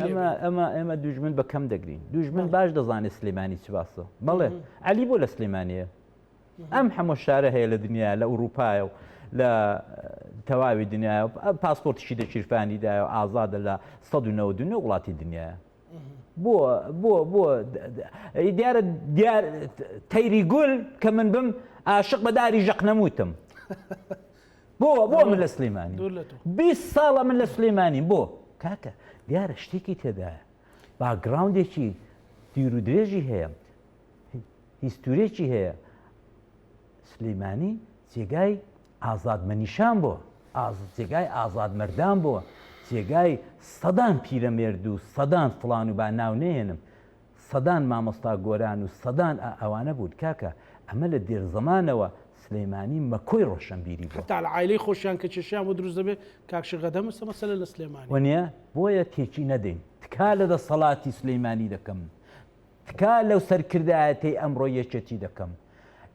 ئێمە دوژمن بە کەم دەگرین دوژمن باش دەزانێت سلێمانی چی باسە بەڵێ عەلی بۆ لە سلێمانیە ئەم هەموو شارە هەیە لە دنیا لە ئەوروپایە و لە تەواوی دنیا پاسپۆرتشی دەچیرفانیدا و ئازادە لە 1990 وڵاتی دنیاە. بۆ دیارە تەیری گول کە من بم عاشق بە داری ژەق نەموتم. بۆ من لە سلێمانی 20 ساڵە من لە سلێمانی بۆ کاکە دیارە شتێکی تێدایە باگراوندێکی دیر و درێژی هەیە هیستورێکی هەیە. سلێمانی جێگای ئازادمەنیشان بۆ جێگای ئازادمەردان بۆ جێگای سەدان پیرەمێرد و سەدان فڵان و با ناو نێنم سەدان مامۆستا گۆران و سەدان ئەوانە بوو کاکە ئەمە لە دێر زەمانەوە سلێمانی مەکۆی ڕۆشنبیری بوو تا لە عایلەی خۆشیان کە چێشیان بۆ دروست دەبێت کاکشغەدە مەسەلە لە سلێمانی وەنیە بۆیە تێکی نەدەین تکا لە دەسەڵاتی سلێمانی دەکەم تکا لەو سەرکردایەتی ئەمڕۆ یەکێتی دەکەم.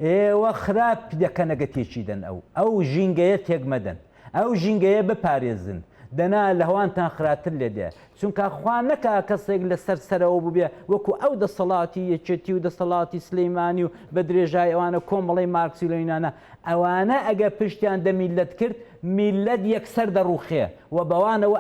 ئێوە خراپ دەکەن ئەگە تێکی دەن ئەو ژینگەیە تێک مەدەن ئەو ژینگەیە بپارێزن دەنا لە هەوانتان خراتر لێ دێ چونکە خوا نەکا کەسێک لە سەرەوە ببێ وەکو ئەو دەسەڵاتی یەکێتی و دەسەڵاتی سلەیمانی و بە درێژای ئەوانە کۆمەڵی مارکسی لەینانە ئەوانە ئەگە پشتیان دەمیلەت کرد میلەت یەکسەر دەڕوخێ و بەوانەوە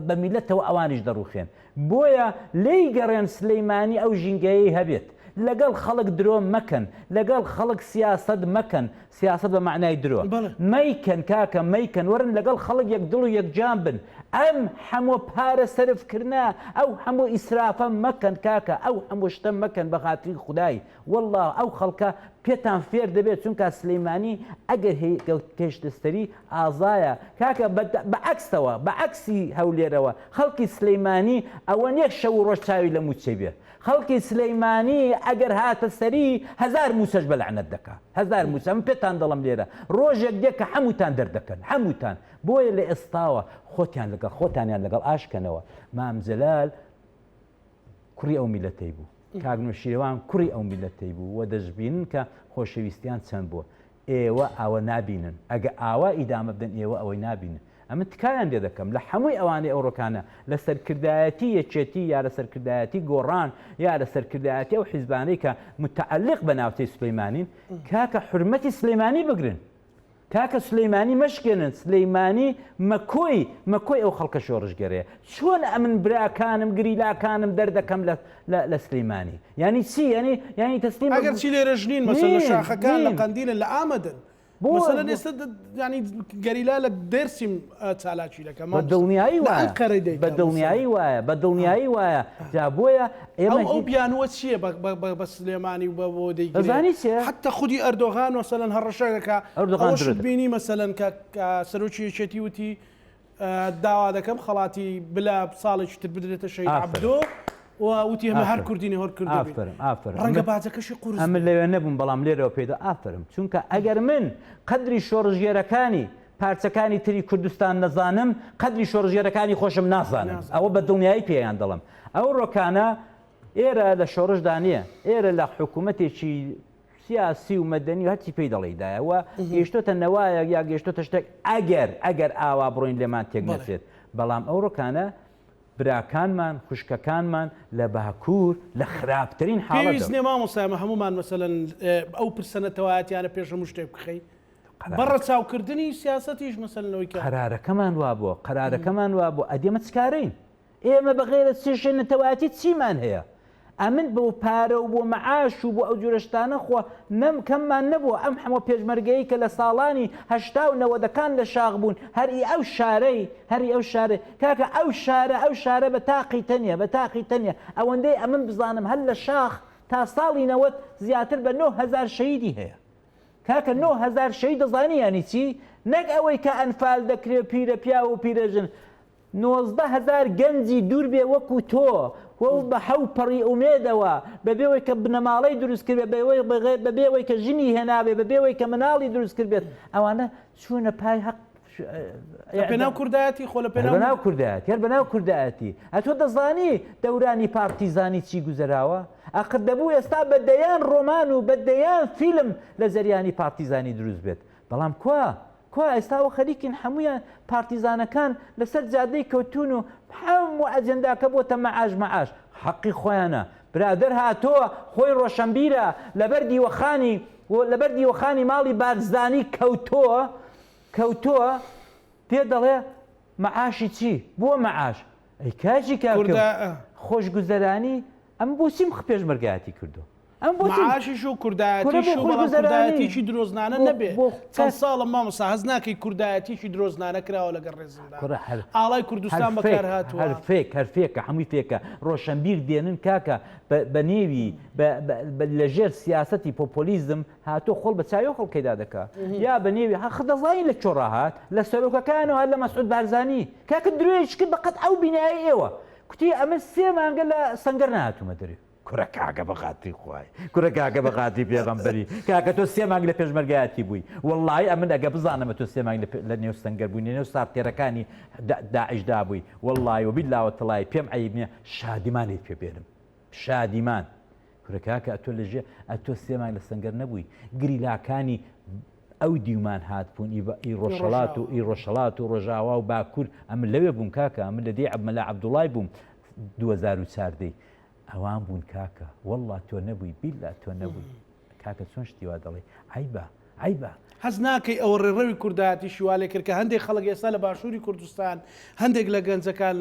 بە میلەتەوە ئەوانیش دەڕوخێن. بۆیە لی گەڕێن سلەیمانی ئەو ژینگەیەی هەبێت لەگەڵ خەڵک درۆ مەکەن لەگەڵ خەڵک سیاست مەکەن سیاست بە معنای درۆ مەیکەن کاکە مەیکەن وەرن لەگەڵ خەڵک یەک دڵ و یەکجان بن ئەم هەموو پارە سەرفکردنا ئەو هەموو ئیسرافە مەکەن کاکە ئەو هەموو شتە مەکەن بە خاتری خودای والله ئەو خەڵکە پێتان فێر دەبێت چونکە سلەیمانی ئەگەر کەشتستەری ئازایە کاکە بەعکسەوە بەعکسی هەولێرەوە خەڵکی سلەیمانی ئەوە نیەک شەو و ڕۆژ چاوی لە موچێ بێ خەڵکی سلەیمانی ئەگەر هاتە سەری 1000 موسەش بە لەعنەت دەکا 1000 موسە من پێتان دەڵم لێرە ڕۆژێک دێک کە هەمووتان دەردەکەن هەمووتان بۆیە لە ئێستاوە خۆتیان لەگەڵ خۆتانیان لەگەڵ ئاشکەنەوە. مام جەلال کوڕی ئەو میلەتەی بوو کاگنوشیرەوان کوڕی ئەو میلەتەی بوو و دەشبینن کە خۆشەویستیان چەند بووە ئێوە ئەوە نابینن ئەگە ئاوا ئیدامە بدەن ئێوە ئەوەی نابینن. ئەمە تکایان لێ دەکەم لە هەمووی ئەوانەی ئەوڕۆکانە لە سەرکردایەتی یەکێتی یا لە سەرکردایەتی گۆڕان یا لە سەرکردایەتی ئەو حیزبانەی کە متعلق بە ناوچەی سلەیمانین کاکە حورمەتی سلەیمانی بگرن کاکە سلەیمانی مەشکێنن سلەیمانی مەکۆی ئەو خەڵکە شۆڕژگەرەیە چۆن ئەمن براکانم گریلاکانم دەردەکەم لە سلەیمانی ینی چی ینی تەسلیم ئەگەر چی لێرە ژنین مەسەلە شاخەکان لە قەندیلە لە ئامەدن مثلا ئێستا ینی گەریلا لە دەرسیم چالاکی دەکەم بە دڵنیایی وایە بە دڵنیایی وایە بە دڵنیایی وایە جا بۆیە ئێمە ئەو بیانوە چییە بە سلێمانی و بۆ دەیگەزانی حتا خودی ئەردۆغان وەسەلەن هەڕەشەکە ئەوەش بینی مەسەلەن کە سەرۆکی یەکێتی وتی داوا دەکەم خەڵاتی بلا ساڵێکی تر بدرێتە شەید عەبدۆ وتی ئەمە هەر کوردینی هەر کرد ڕەنگە باجەکەشی قورس ئەمە لەوێ نەبووم بەڵام لێرەوە پێدا ئافرم چونکە ئەگەر من قەدری شۆڕژێرەکانی پارچەکانی تری کوردستان نەزانم قەدری شۆڕژێرەکانی خۆشم نازانم ئەوە بە دڵنیایی پێیان دەڵم. ئەو ڕۆکانە ئێرە لە شۆڕژدا نییە ئێرە لە حکوومەتێکی سیاسی و مەدەنی و هەرچی پێی دەڵێدایەوە گەیشتۆتە نەوایە یا گەیشتۆتە شتێک ئەگەر ئاوا بڕۆین لێمان تێک نەچێت بەڵام ئەو ڕۆکانە براکانمان خوشکەکانمان لە باکوور لە خراپترین حاڵەت پێویست نیە مامۆستامە هەمومان مەسەلەن ئەو پرسەنەتەوایەتیانە پێش هەموو شتێک بخەی بەڕە چاوکردنی سیاسەتیش مەسەلەوەی کە قەرارەکەمان وا بووە قەرارەکەمان وا بوو ئەدێمە چکارین ئێمە بەغێرە چێشێنەتەوایەتی چیمان هەیە ئەمن بۆ پارە و بۆ مەعاش و بۆ ئەو جۆرەشتانە خۆ کەممان نەبووە ئەم هەموو پێشمەرگەیی کە لە ساڵانی 80 لە شاخ بوون هەری ئەو شارەی کاکە ئەو شارە بە تاقی تەنیە ئەوەندەی ئەمن بزانم هەر لە شاخ تا ساڵی 90 زیاتر بە 9000 شەهیدی هەیە کاکە 9000 شەهید دەزانی ینی چی نەک ئەوەی کە ئەنفال دەکرێت پیرە پیا و پیرەژن 19000 گەنجی دوور بێ وەکو تۆ و بە حەو پەڕی ئومێدەوە بەبێەوەی کە بنەماڵەی دروست کرد بەبێەوەی کە ژنی هێنابێ بەبێەوەی کە مناڵی دروست کرد بێت ئەوانە چوونە پای حەق پێناو کوردایەتی خۆ لە پێناو کوردایەت هەر بەناو کوردایەتی ئەتۆ دەزانی دەورانی پارتیزانی چی گوزەراوە ئەقد دەبوو ئێستا بەدەیان ڕۆمان و بەدەیان فیلم لە زەریانی پارتیزانی دروست بێت بەڵام کوا ئێستاوە خەریکین هەمویان پارتیزانەکان لەسەر جادەی کەوتون و هەموو ئەجەنداکە بۆتە مەعاش حەقی خۆیانە برادر هاتۆوە خۆی ڕۆشنبیرە لەبەر دیوەخانی لەبەر دیوەخانی ماڵی بارزانی کەوتۆوە پێ دەڵێ مەعاشی چی بۆ مەعاش ئەی کاچی خۆشگوزەرانی ئەم بۆچیم پێشمەرگایەتی کردو ئەم معاشیش و کوردایەتیش و بەڵام کوردایەتیشی درۆزنانە نەبێ چەند ساڵە مامۆستا هەز ناکەی کوردایەتیشی درۆزنانە کراوە لەگەڵ ڕێزمدا ئاڵای کوردستان بەکار هاتووە هەرفێکە هەمووی فێکە ڕۆشنبیر دێنن کاکە بە نێوی لەژێر سیاسەتی پۆپۆلیزم هاتۆ خۆڵ بە چاوی خەڵکەیدا دەکات یا بە نێوی خدەزانی لە چۆڕاهات لە سەرۆکەکانەوە هەر لە مەسعود بارزانی کاکە درێژ کرد بەقەت ئەو بینایی ئێوە کوتی ئەمە 3 مانگە لە سەنگەر نهاتوومە دەرێ کورە کاگە بەغاتی خوای کورە کاگە بەغاتی پێغەمبەری کاکە تۆ 3 مانگ لە پێشمەرگایەتی بووی وەڵڵای ئەمن ئەگە بزانمە تۆ 3 مانگ لە نێو سەنگەر بووی نێو سارتێرەکانی داعشدا بووی وەڵڵای و بیلاوە تەڵای پێم عیب نییە شادیمانیت پێ بێنم شادیمان کورە کاکە ئەتۆ لەژێ ئەتۆ 3 مانگ لە سەنگەر نەبووی گریلاکانی ئەو دیومان هاتبوون ئی ڕۆژهەڵات و ڕۆژاوا و باکوور ئەمن لەوێ بووم کاکە ئەمن لە دێ مەلا عەبدوڵای بووم 2004 ئەوان بوون کاکە وەڵڵا تۆ نەبووی بیللا تۆ نەبووی کاکە چۆن شتیوا دەڵێ عیبە هەز ناکەی ئەوە ڕێڕەوی کوردایەتی شیوالێ کرد کە هەندێک خەڵک ئێستا لە باشووری کوردستان هەندێک لە گەنجەکان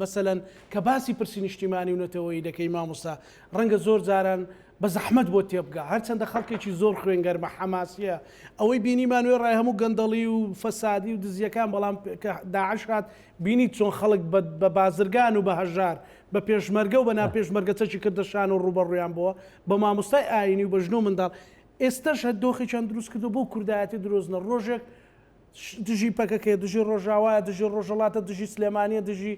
مەسەلەن کە باسی پرسی نیشتیمانی و نەتەوەی دەکەی مامۆستا ڕەنگە زۆر جاران بە زەحمەت بۆ تێبگا هەرچەندە خەڵکێکی زۆر خوێنگەرمە حەماسیە ئەوەی بینیمان وێ ڕای هەموو گەندەڵی و فەسادی و دزیەکان بەڵام داعش هات بینی چۆن خەڵک بە بازرگان و بە هەژار بە پێشمەرگە و بە ناپێشمەرگە چەکی کردەشان و ڕوبەڕویان بووە بە مامۆستای ئاینی و بە ژنۆ منداڵ ئێستاش هە دۆخی چەند دروست کردو بۆ کوردایەتی درۆزنە ڕۆژێک دژی پەکەکەی دژی ڕۆژاوایە دژی ڕۆژەڵاتە دژی سلێمانیە دژی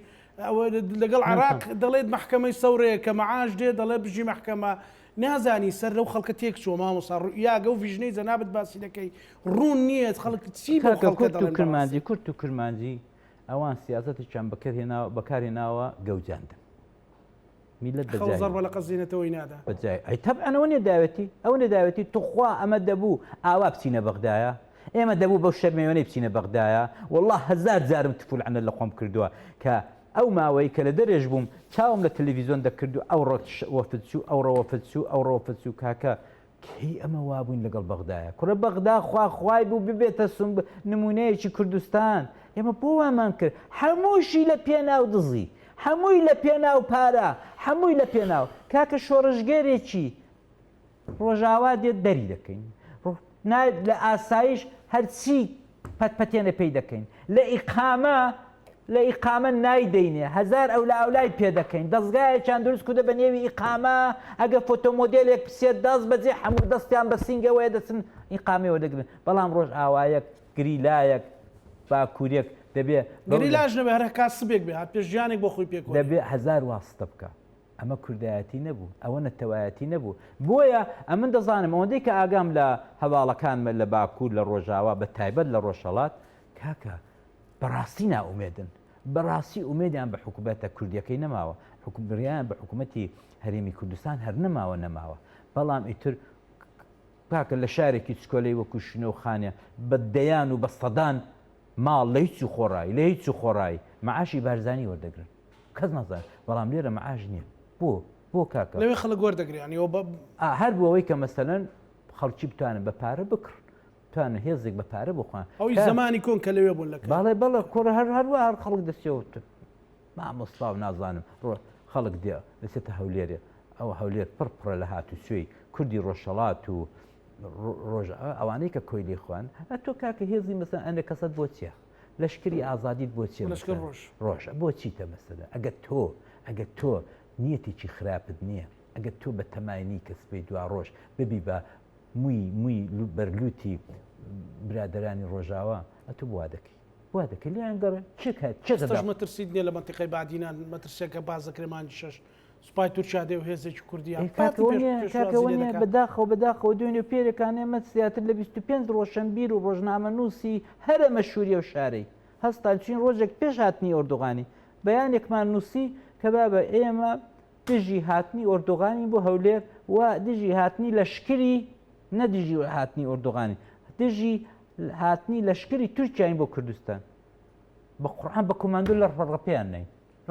لەگەڵ عراق دەڵێت محکەمەی سەورەیە کە مەعاش دێ دەڵێ بژی محکەمە نازانی سەر لەو خەڵکە تێک چۆ مامۆستا یاگە و ڤژنەی جەنابەت باسی دەکەی ڕوون نییە خەڵک چی بۆ کرمانجی کورت و کرمانجی ئەوان سیاسەتیان بەکارهێناوە گەوجاندن میلەت زەربە لە قەزینەتەوەی نادا بەجای ئەی تەبعەوە نێداوەتی ئەو نێداوەتی توخوا ئەمە دەبوو ئاوا بچینە بەغدایە ئێمە دەبوو بەو شەرمێوەنەی بچینە بەغدایە وەڵڵا 1000 جارم تفول عەنە لە خۆم کردووە کە ئەو ماوەی کە لە دەرێژ بووم چاوم لە تەلەڤیزۆن دەکردو ئەو ڕۆوەفتچوو ئەو ڕەوەفتچوو ئەو ڕۆوەفتچوو کاکە کەی ئەمە وابووین لەگەڵ بەغدایە کوڕە بەغدا خوای بوو ببێتە سم نمونەیەکی کوردستان ئێمە بۆ وامان کرد هەمووشی لە پێناو دزی هەمووی لە پێناو پارە هەمووی لە پێناو کاکە شۆڕژگەرێکی ڕۆژاوا دێت دەری دەکەین لە ئاسایش هەرچی پەتپەتێنە پێی دەکەین لە ئیقامە نایدەینێ 1000 ئەولای پێ دەکەین دەستگایەکیان دروست کردە بە نێوی ئیقامە ئەگە فۆتۆمۆدێلێک پسێت دەست بەجێ هەموو دەستیان بە سینگەوەیە دەچن ئیقامەوە دەگرن بەڵام ڕۆژ ئاوایەک گریلایەک باکوورێک دەبێ گریلاژ نەبێ هەر کاسبێک بێ پێشجانێک بۆ خۆی پێک دەبێ 1000 واستە بکە ئەمە کوردایەتی نەبوو ئەوە نەتەوایەتی نەبوو بۆیە ئەمن دەزانم ئەوەندەی کە ئاگام لە هەواڵەکانمە لە باکوور لە ڕۆژاوا بە تایبەت لە ڕۆژهەڵات کاکە بەڕاستی ناومێدن بەڕاستی ئومێدیان بە حکوومەتە کوردیەکەی نەماوە حکومڕیان بە حکوومەتی هەرێمی کوردستان هەر نەماوە بەڵام ئیتر کاکە لە شارێکی چکۆلەی وەکو شنە و خانە بە دەیان و بە سەدان ماڵ لە هیچ و خۆڕایی لە هیچ و خۆڕایی مەعاشی بارزانی وەردەگرن کەس نەزان بەڵام لێرە مەعاش نییە بۆ کاکە لەوێ خەڵک وەردەگریانەوە هەر بووەوەی کە مەسەلەن خەڵکی بتوانن بە پارە بکڕن توانە هێزێک بە پارە بخوان ئەوی زمانی کۆن کە لەوێ بوون لەکە بەڵێ کۆرە هەروە هەر خەڵک دەستێوت مامۆستا و نازانم خەڵک دێ دەچێتە هەولێرێ ئەو هەولێر پڕپڕە لە هاتوچێی کوردی ڕۆژهەڵات و ڕۆژ ئەوانەی کە کۆی لێ خوان تۆ کاکە هێزی مەسەن ئەنە کەسەت بۆ چیە لەشکری ئازادیت بۆ چیە ڕۆژ بۆ چیتە مەسەلە ئەگە تۆ نیەتێکی خراپت نییە ئەگە تۆ بە تەمایانی کەس پێی دوا ڕۆژ ببی بە مووی بەرلوتی برادرانی ڕۆژاوا ئەتو وا دەکەی لیان گەڕێ چ مەترسیت نیە لە منتیقەی بادینان مەترسیەکە باز دەکرێمانی 6 سوپای تورکیادێ و هێزێکی کوردیان بەداخەوە دوێنێ پێرەکانێ مە زیاتر لە 25 ڕۆشنبیر و ڕۆژنامە نووسی هەرە مەشهوریە و شارەی هەستا چین ڕۆژێک پێش هاتنی ئۆردۆغانی بەیانێکمان نووسی کە بابە ئێمە دژی هاتنی ئۆردۆغانی بۆ هەولێر و دژی هاتنی لەشکری نەدژی هاتنی ئۆردۆغانی دژی هاتنی لەشکری تورکیاین بۆ کوردستان بە قورعان بە کۆماندۆ لە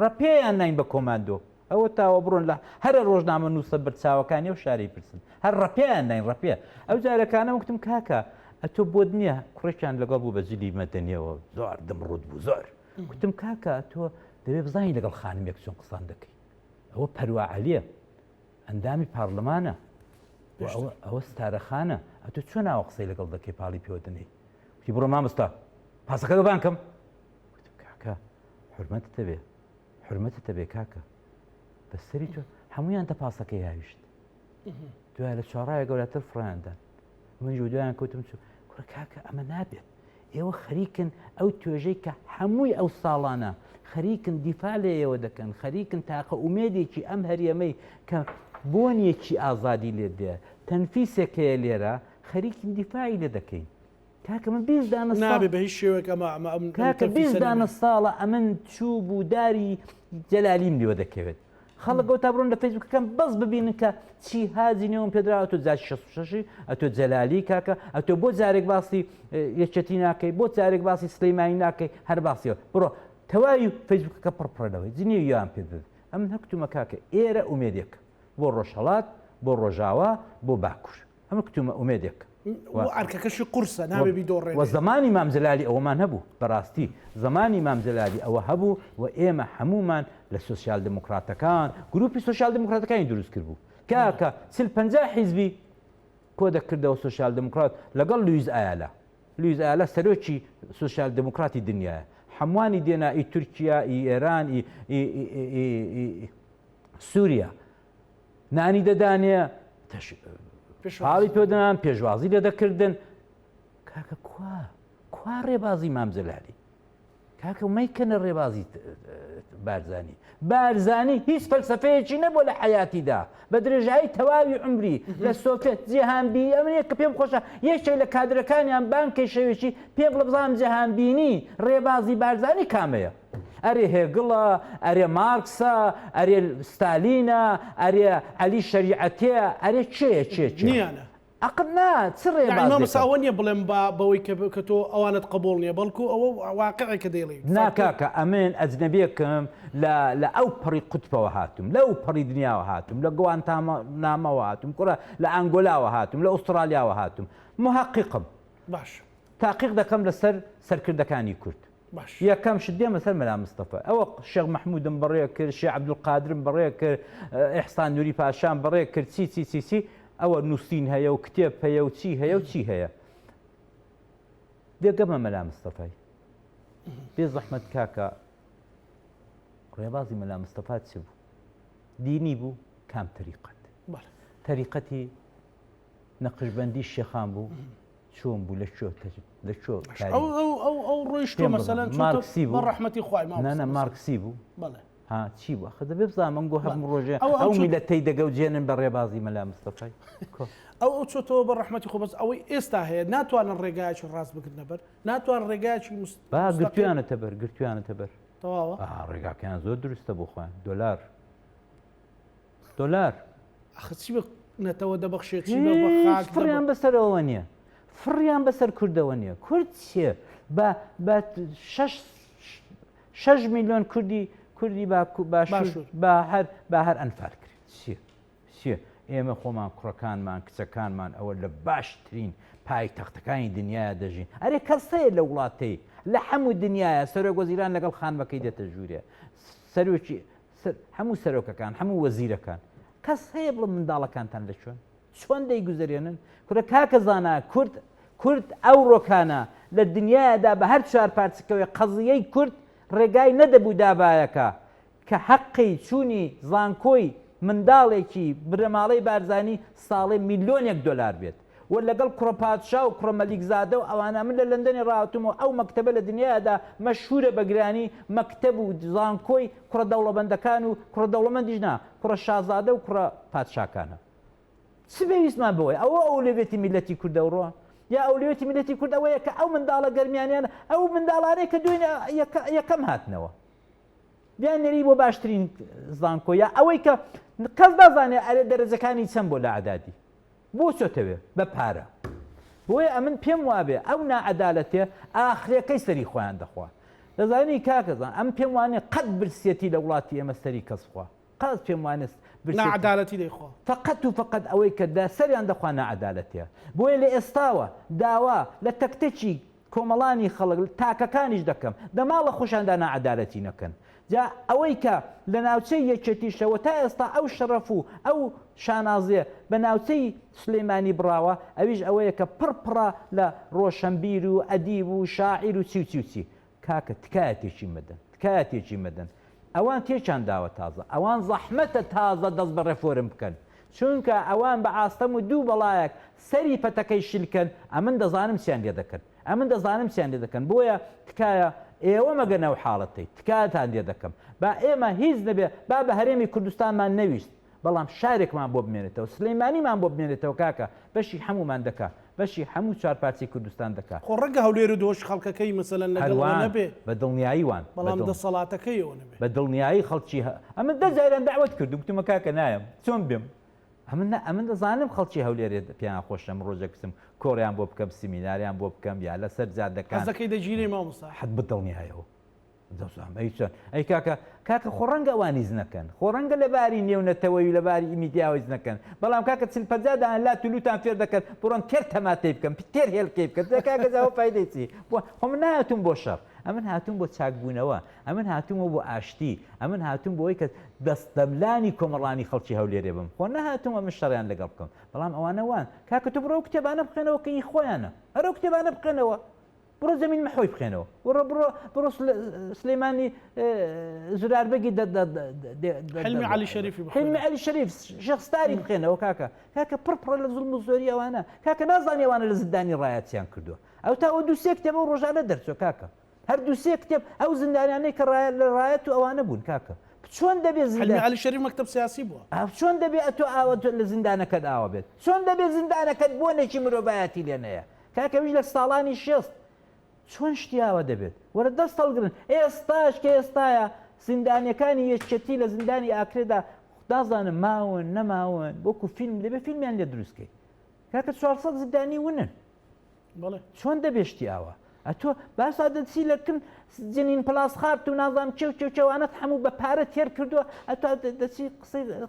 ڕەپیان نین بە کۆماندۆ ئەوە تاوە بڕۆن لە هەرە ڕۆژنامە نووسە بەرچاوەکانی و شاری پرسن هەر ڕەپیان نین ڕەپێ ئەو جارەکانە وتم کاکە ئەتۆ بۆ نییە کوڕێکیان لەگەڵ بوو بە جلی مەدەنیەوە زۆر دمڕوت بوو زۆر وتم کاکە تۆ دەبێ بزانین لەگەڵ خانمێک چۆن قسان دەکەی ئەوە پەروەعەلیە ئەندامی پارلەمانە ئەوە ستارەخانە ئەتۆ چۆن ناوە قسەی لەگەڵ دەکەی پاڵی پێوەدنەی وتی بڕۆ مامۆستا پاسەکە بانکەم وتم کاکە حرمەتت هەبێ حرمەتت هەبێ کاکە بەسەری تۆ هەمویان تە پاسەکەی هاویشت دوای لە چوارڕایە گەورەتر فڕیاندان من جودایان کەوتم کوڕە کاکە ئەمە نابێت ئێوە خەریکن ئەو توێژەی کە هەمووی ئەو ساڵانە خەریکن دیفاع لێەوە دەکەن خەریکن تاقە ئومێدێکی ئەم هەریەمەی کە بۆنیەکی ئازادی لێ دێ تەنفیسێکەیە لێرە خەریکن دیفاعی لێ دەکەین کاکە من نابێ بە هیچ شێوەیە کاکە 20 ساڵە ئەمن چوو بوو داری جەلالیم لێوە دەکەوێت خەڵک تا بڕۆن لە فەیسبووکەکەم بەس ببینن کە چی هازی نێوم پێدراوە تۆ جاری 66 ئەتۆ جەلالی کاکە ئەتۆ بۆ جارێک باسی یەکێتی ناکەی بۆ جارێک باسی سلەیمانی ناکەی هەر باسیەوە بڕۆ تەواوی فەیسبووکەکە پڕپڕەوەی جنێ یان پێ بدەن ئەم هەکتومە کاکە ئێرە ئومێدێک بۆ ڕۆژهەڵات بۆ ڕۆژاوا بۆ باکوور ئەمە کتومە ئومێدێک ئارکەکەشی قورسە نابێ بیدۆڕێ وە زمانی مامزلالی ئەوەمان هەبوو بەڕاستی زمانی مامزلالی ئەوە هەبوو و ئێمە هەمومان لە سوسیال دموکراتەکان گروپی سوسیال دموکراتەکانی دروست کرد بوو کاکە 50 حیزبی کۆ دەکردەوە سوسیال دموکرات لەگەڵ لویز ئایالا سەرۆکی سوسیال دموکراتی دنیاە هەمووانی دێنا ئی تورکیا ئی ئێران سووریا نانی دەدانێ پاڵی پێدان پێشوازی لێ دەکردن کاکە کوا ڕێبازی مامزلالی کاکە مەیکەنە ڕێبازی بارزانی هیچ فەلسەفەیەکی نەبوو لە حیاتیدا بە درێژایی تەواوی عمری لە سۆڤێت جیهانبینی ئەمەیە کە پێم خۆشە یەکێک لە کادرەکانیان بانکەی شەوێکی پێم بڵە بزانم جیهانبینی ڕێبازی بارزانی کامەیە ئەرێ هێگڵە ئەرێ مارکسە ئەرێ ستالینە ئەرێ عەلی شەریعەتێ ئەرێ نیانە عقل نا چ ڕێبازێکە نیە بڵێم بەوەی کە تۆ ئەوانت قبول نییە بەڵکو ئەوە واقعێکە دەیڵێ ناکاکە ئەمن ئەجنەبیەکەم لە ئەو پەڕی قوتبەوە هاتوم لەو پەڕی دنیاوە هاتوم لە گوانتانامەوە هاتوم کوڕە لە ئەنگۆلاوە هاتوم لە ئوسترالیاوە هاتوم محققم باش تاقیق دەکەم لەسەر سەرکردەکانی کورد یەکەم شت دێمە سەر مەلا مستەفا ئەوە شێخ مەحموودم بەڕێ کرد شێخ عەبدولقادرم بەڕێ کرد ئیحسان نووری پاشان بەڕێ کرد چی ئەوە نووسین هەیە و کتێب هەیە و چی هەیە و چی هەیە دێگەمە مەلا مستەفای بێ زەحمەت کاکە ڕێبازی مەلا مستەفا چ بوو دینی بوو کام تەریقەت تەریقەتی نەقشبەندی شێخان بوو چۆن بوو لە چۆ ئەو ڕۆیشتۆ مەسەلەن مارکسی بوو ڕەحمەتی خوای نانە مارکسی بوو بەڵێ ها چی بوو خە دەبێ بزانم من گۆ هەم ڕۆژێ ئەو میلەتەی دەگەوجێنن بە ڕێبازی مەلا مستەفای ئەو چۆتەوە بە ڕەحمەتی خۆ بەس ئەوەی ئێستا هەیە ناتوانن ڕێگایکی ڕاست بکردنە بەر ناتوان ڕێگایکی گرتویانەتە بەر تەواوە ڕێگاکەیان زۆر دروستە بۆ خۆیان دۆلار ئەخ چی بە نەتەوە دەبەخشێت فڕیان بەسەرەوە نییە فڕیان بەسەر کوردەوە نییە کورد چیە بە 6 میلیۆن کوردی بە هەر ئەنفال کرد چیە ئێمە خۆمان کوڕەکانمان کچەکانمان ئەوە لە باشترین پایتەختەکانی دنیاە دەژین ئەرێ کەسەیە لە وڵاتەی لە هەموو دنیاە سەرۆک وەزیران لەگەڵ خانمەکەی دێتە ژوورێ سەرۆکی هەموو سەرۆکەکان هەموو وەزیرەکان کەس هەیە بڵم منداڵەکانتان لە چۆن دەیگوزارێنن کورە کاکە زانە کورد ئەو ڕۆکانە لە دنیادا بە هەر چوار پارچەکەوەی قەزیەی کورد ڕێگای نەدەبوو دابایەکە کە حەقی چوونی زانکۆی منداڵێکی برەماڵەی بارزانی ساڵێ میلیۆنێک دۆلار بێت و لەگەڵ کوڕە پادشا و کوڕە مەلیکزادە و ئەوانە من لە لەندەنی ڕاوتمەوە ئەو مەکتەبە لە دنیادا مەشهورە بەگرانی مەکتەب و زانکۆی کوڕە دەوڵەمەندەکان و کوڕە دەوڵەمەندیش نا کوڕە شازادە و کوڕە پادشاکانە چ پێویستمان بەوەی ئەوە ئەولێوێتی میلەتی کوردەوڕۆ یا ئەولێوێتی میلەتی کوردەوەیە کە ئەو منداڵە گەرمیانیانە ئەو منداڵانەیە کە دوێنێ یەکەم هاتنەوە بیان نێری بۆ باشترین زانکۆ یا ئەوەی کە کەس دەزانێت ئەرێ دەرەجەکانی چەند بۆ لە عەدادی بۆ چۆتەوێ بە پارە بۆیە ئەمن پێم وابێ ئەو نائەدالەتێ ئاخرەکەی سەری خۆیان دەخوا دەزانی کاکەزان ئەم پێم وانێ قەت برسێتی لە وڵاتی ئێمە سەری کەس خوا قاز پێم وانست نعدالەتی دەیخوا فقط و فقط ئەوەی کە سەریان دەخوا نەعەدالەتیە بۆیە لە ئێستاوە داوا لە تەکتێکی کۆمەڵانی خەڵک تاکەکانیش دەکەم دەماڵە خۆشاندا نەعەدالەتی نەکەن جا ئەوەی کە لە ناوچەی یەکێتیشەوە تا ئێستا ئەو شەرەف و ئەو شانازیە بە ناوچەی سلێمانی بڕاوە ئەویش ئەوەیە کە پڕپڕە لە ڕۆشنبیر و ئەدیب و شاعیر و چی کاکە تکایەتێکی مەدەن تکایەتێکی مەدەن ئەوان تێچان داوە تازە ئەوان زەحمەتە تازە دەست بە ڕێفۆرم بکەن چونکە ئەوان بە ئاستەم و دوو بەڵایەک سەری پەتەکەی شلکەن ئەمن دەزانم چیان لێ دەکەن ئەمن دەزانم چیان لێ دەکەن بۆیە تکایە ئێوە مەگەنەو حاڵەتی تکایەتان لێ دەکەم با ئێمە هیچ نەبێ با بە هەرێمی کوردستانمان نەویست بەڵام شارێکمان بۆ بمێنێتەوە سلەیمانیمان بۆ بمێنێتەوە کاکە بەشی هەمومان دەکا بەشی هەموو چارپارچی کوردستان دەکات خۆ ڕەنگە هەولێر و دۆش خەڵکەکەی مەسەلەن لەگەڵ نەبێ بە دڵنیاییوان بەڵام دەسەڵاتەکەیەوە نەبێ بە دڵنیایی خەڵکی ئەمە دەجاران داوت کرد وتمە کاکە نایم چۆن بێم ئەمن دەزانم خەڵکی هەولێرێ پێیان خۆشەم ڕۆژە کەسم کۆڕیان بۆ بکەم سیمیناریان بۆ بکەم یا لەسەر جادەکان حەزەکەی دەگیرێ مامۆستا حەت بەدڵنیایەوە دەزانم ئەی چۆن ئەی کاکە خۆڕەنگە ئەوانیز نەکەن خۆڕەنگە لەباری نێونەتەوەی لەباری ئیمیدیاویز نەکەن بەڵام کاکە چلپەجادان لا تولوتان فێر دەکەن بڕۆن تێر تەماتەی بکەم تێر هێلکەی بکەن کاکەزاوە فایدەی چی خۆ من نهاتوم بۆ شەڕ ئەمن هاتووم بۆ چاکبوونەوە ئەمن هاتوومە بۆ ئاشتی ئەمن هاتووم بۆی کە دەستەملانی کۆمەڵانی خەڵکی هەولێرێ بم خۆ نەهاتوومە من شەڕیان لەگەڵ بکەم بەڵام ئەوانەوان کاکە تو بڕۆ کتێبانە بخێنەوە کە خۆیانە ئەرە کتێبانە بخێنەوە بڕۆ زەمین مەحۆی بخێنەوە بڕۆ سلێمانی زراربەگی حلمی عەلی شەریفی حلمی عەلی شەریف شەخستاری بخێنەوە کاکە پڕپڕە لە زوڵم و زۆری ئەوانە کاکە نازانی ئەوانە لە زندانی ڕایەتیان کردووە ئەو تا ئەو دووسێ کتێبە و ڕۆژانە دەرچۆ کاکە هەر دووسێ کتێب ئەو زندانیانەی کە لە ڕایەت و ئەوانە بوون کاکە چۆن دەبێت حلمی عەلی شەریف مەکتەب سیاسی بووە چۆن دەبێت تۆ ئاوە لە زیندانەکەت ئاوە بێت چۆن دەبێت زیندانەکەت بۆ نێکی مرۆڤایەتی لێنەیە کاکەویش لە ساڵانی شێست چۆن شتیاوە دەبێت وەرە دەست هەڵگرن ئێستاش کە ئێستاە زیندانیەکانی یەکێتی لە زیندانی ئاکرێدا دازانم ماون نەماون بۆکو فیلم دەبێت فیلمیان لێ دروستکەی کاکە 400 زیندانی ونن چۆن دەبێت شتیاوە ئەتۆ باسا دەچی لەکن جنین پلاس خارت و نازام چێوانەت هەموو بە پارە تێر کردووە ئەتا دەچی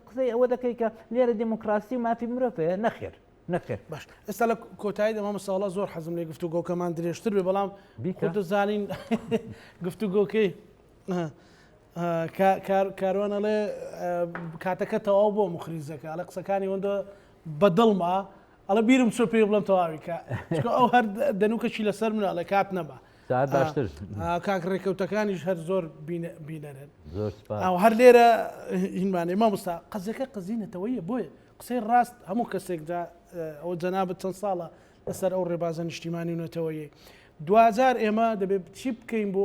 قسەی ئەوە دەکەی کە لێرە دموکراسی و مافی مرۆڤەیە نەخێر نەخێر باش ئێستا لە کۆتایی دەمە مەساڵە زۆر حەزم لێ گفتوگۆکەمان درێژتر بێ بەڵام دەزانین گفتوگۆکەی کاروانەڵێ کاتەکە تەواو بۆ مخریزەکە لە قسەکانی وەندە بەدڵما ئەڵە بیرم چۆ پێ بڵم تەواوی کە ئەو هەر دەنوکەشی لەسەر منە لە کات نەبە باشتر کاک ڕێکەوتەکانیش هەر زۆر بینەرن ئەو هەر لێرە هینمانێ مامۆستا قەزەکە قەزینەتەوەیە بۆیە قسەی ڕاست هەموو کەسێکدا ئەو جەنابەت چەند ساڵە لەسەر ئەو ڕێبازە نیشتیمانی و نەتەوەیە 2000 ئێمە دەبێت چی بکەین بۆ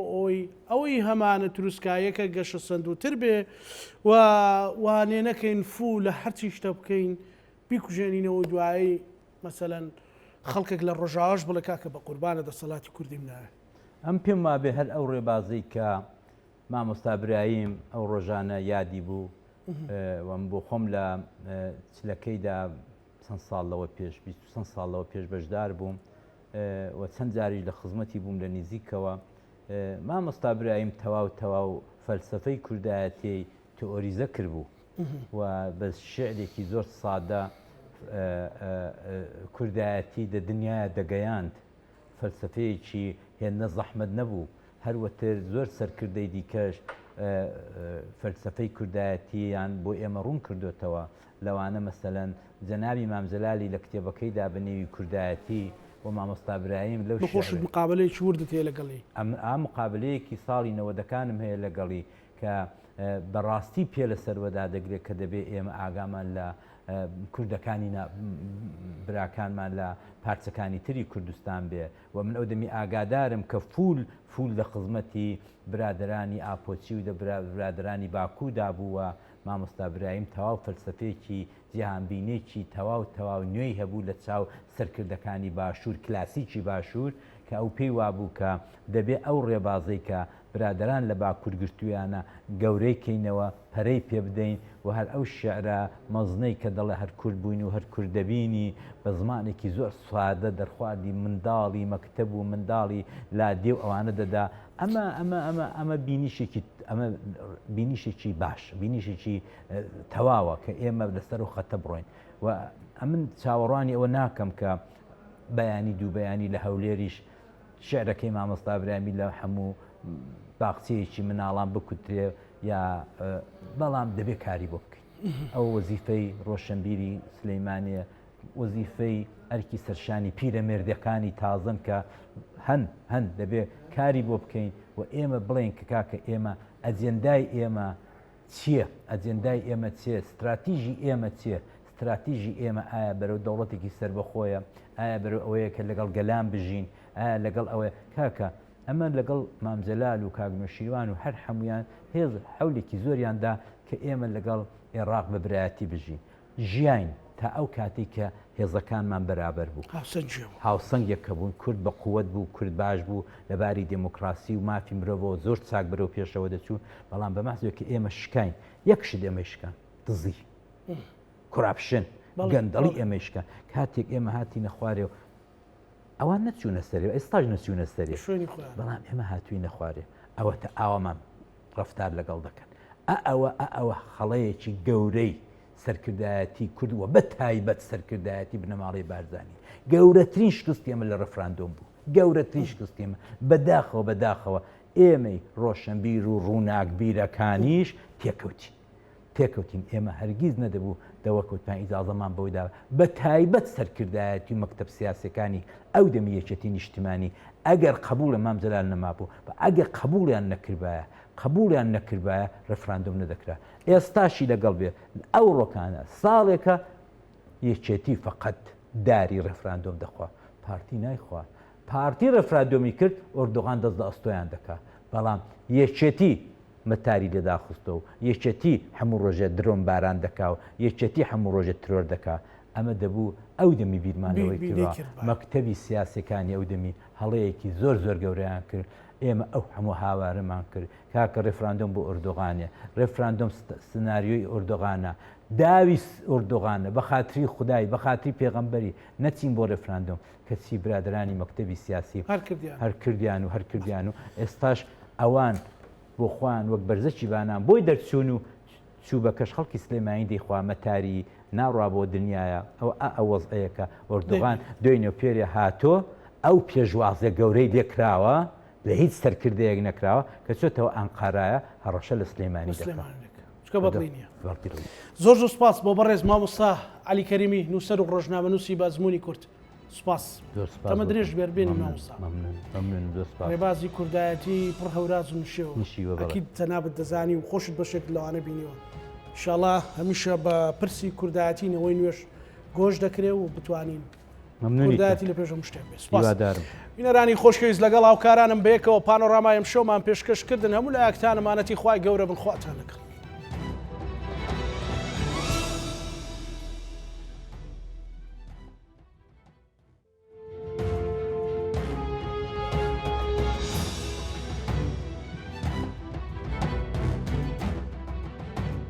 ئەوەی هەمانە تروسکایەکە گەشە سندووتر بێ و وانێ نەکەین فوو لە هەرچی شتە بکەین بیکوژێنینەوە دوایی مەسەلەن خەڵکێک لە ڕۆژاواش بڵێ کاکە بە قوربانە دەسەڵاتی کوردیم نایە ئەم پێم وابێ هەر ئەو ڕێبازەی کە مامۆستا براییم ئەو ڕۆژانە یادی بوو وەم بۆ خۆم لە چلەکەیدا چەند ساڵەوە پێش 20 ساڵەوە پێش بەشدار بووم و چەند جاریش لە خزمەتی بووم لە نزیکەوە مامۆستا براییم تەواو فەلسەفەی کوردایەتی تئۆریزە کردبوو و بە شعرێکی زۆر سادە کوردایەتی لە دنیاە دەگەیاند فەلسەفەیەکی هێندە زەحمەت نەبوو هەروەتر زۆر سەرکردەی دیکەش فەلسەفەی کوردایەتییان بۆ ئێمە ڕوون کردوێتەوە لەوانە مەسەلەن جەنابی مامزەلالی لە کتێبەکەیدا بنێوی کوردایەتی و مامۆستا براییم لەو خۆش مقابلەیەکی وردت هەیە لەگەڵی ئەم مقابلەیەکی ساڵی 90ەکانم هەیە لەگەڵی کە بەڕاستی پێ لە سەروەدا دەگرێت کە دەبێت ئێمە ئاگامان لە کوردەکانی براکانمان لە پارچەکانی تری کوردستان بێ و من ئەو دەمی ئاگادارم کە فول لە خزمەتی برادرانی ئاپۆچی و برادرانی باکوودا بووە مامۆستا براییم تەواو فەلسەفەیەکی جیهانبینێکی تەواو نوێی هەبوو لە چاو سەرکردەکانی باشوور کلاسیکی باشوور کە ئەو پێی وابوو کە دەبێت ئەو ڕێبازەی کە برادران لە باکوورگرتویانە گەورەی کەینەوە پەرەی پێ بدەین و هەر ئەو شعرە مەزنەی کە دەڵێ هەر کورد بووین و هەر کوردەبینی بە زمانێکی زۆر سوادە دەرخواردی منداڵی مەکتەب و منداڵی لادێ و ئەوانە دەدا ئەمە بینیشێکی باش بینیشێکی تەواوە کە ئێمە لەسەر و خەتە بڕۆین و ئەمن چاوەڕوانی ئەوە ناکەم کە بەیانی دوو بەیانی لە هەولێریش شعرەکەی مامۆستا برامی لە هەموو باخچەیەکی مناڵان بکوترێ یا بەڵام دەبێت کاری بۆ بکەین ئەو وەزیفەی ڕۆشنبیری سلەیمانیە وەزیفەی ئەرکی سەرشانی پیرەمێردەکانی تازن کە هەن دەبێت کاری بۆ بکەین و ئێمە بڵێن کە کاکە ئێمە ئەجێندای ئێمە چییە؟ ئەجێندای ئێمە چیە؟ استراتیژی ئێمە چییە؟ استراتیژی ئێمە ئایا بەرەو دەوڵەتێکی سربەخۆیە؟ ئایا بەرەو ئەوەیە کە لەگەڵ گەلان بژین؟ ئایا لەگەڵ ئەوەیە کاکە ئەمە لەگەڵ مامجەلال و کاگنۆشیروان و هەر هەمویان هێز حەولێکی زۆریاندا کە ئێمە لەگەڵ عێراق بە برایەتی بژین ژیاین تا ئەو کاتێک کە هێزەکانمان بەرابەر بوو هاوسەنگێکە بوون کورد بە قووەت بوو کورد باش بوو لەباری دموکراسی و مافی مرۆڤەوە زۆر چاک بەرەو پێشەوە دەچوون بەڵام بە ماسوێت کە ئێمە شکاین یەکشت ئێمە شکان دزی کوراپشن گەندەڵی ئێمە شکان کاتێک ئێمە هاتینە خوارێ و ئەوان نەچوونە سەرێ ئێستاش نەچوونە سەرێ بەڵام ئێمە هاتووینە خوارێ ئەوە تا ئاوامان ڕەفتار لەگەڵ دەکەن ئەوە خەڵەیەکی گەورەی سەرکردایەتی کردووە بە تایبەت سەرکردایەتی بنەماڵی بارزانانی گەورەترین شکست ئێمە لە ڕەفراندۆم بوو گەورەترین شکست ئێمە بەداخەوە ئێمەی ڕۆشنبیر و ڕووناکبیرەکانیش تێکەوتین ئێمە هەرگیز نەدەبوو دەوەکەوتمان ئیجازەمان بەوەیدا بە تایبەت سەرکردایەتی و مەکتەب سیاسەکانی ئەو دەمیەکێتی نیشتیمانی ئەگەر قبولە مامجەلال نەمابوو بە ئەگەر قبولیان نەکردایە ڕەفراندۆم نەدەکرا ئێستاشی لەگەڵ بێ ئەو ڕۆکانە ساڵێکە یەکێتی فقط داری ڕەفراندۆم دەخوا پارتی نایخوا پارتی ڕەفراندۆمی کرد ئۆردۆغان دەست لە ئەستۆیان دەکا بەڵام یەکێتی مەتاری لێداخستەوە و یەکێتی هەموو ڕۆژێ درۆم باران دەکا و یەکێتی هەموو ڕۆژێ ترۆر دەکا ئەمە دەبوو ئەو دەمی بیرمانەوەی کردوە مەکتەبی سیاسەکانی ئەو دەمی هەڵەیەکی زۆر گەورەیان کرد ئێمە ئەو هەموو هاوارەمان کرد کاکە ڕێفراندۆم بۆ ئۆردۆغانە ڕێفراندۆم سناریۆی ئۆردۆغانە داوی ئۆردۆغانە بە خاتری خودای بە خاتری پێغەمبەری نەچین بۆ ڕێفراندۆم کەچی برادرانی مەکتەبی سیاسی هەر کردیان و ئێستاش ئەوان بۆ خوان وەک بەرزەکی بانان بۆی دەرچوون و چوبەکەش خەڵکی سلێمانی دەیخوا مەتاری ناڕوا بۆ دنیاە ئەو وەزعەیەکە ئۆردۆغان دوای نێوپێرێ هاتۆ ئەو پێشوازە گەورەی لێکراوە لە هیچ سەرکردەیەک نەکراوە کە چۆتەوە ئەنقارایە هەڕەشە لە سلێمانی زۆر سوپاس بۆ بەڕێز مامۆستا عەلی کەریمی نووسەر و ڕۆژنامەنووسی بە زمانی کورد سوپاس ئەمە درێژ بێربێنی مامۆستا ڕێبازی کوردایەتی پڕ هەوراز و نشێوەکی تەنابەت دەزانی و خۆشت بەشێک لەوانە بینیوە ئینشاڵڵا هەمیشە بە پرسی کوردایەتینەوەی نوێش گۆش دەکرێ و بتوانین کوردایەتی لە پێشەوە شتێک بێت سوپاس بینەرانی خۆشەویست لەگەڵ هاوکارانم بەیەکەوە پانۆڕامای ئەم شەومان پێشکەشکردن هەموو لایەکتانەمانەتی خوای گەورە بن خواتان لەگەڵ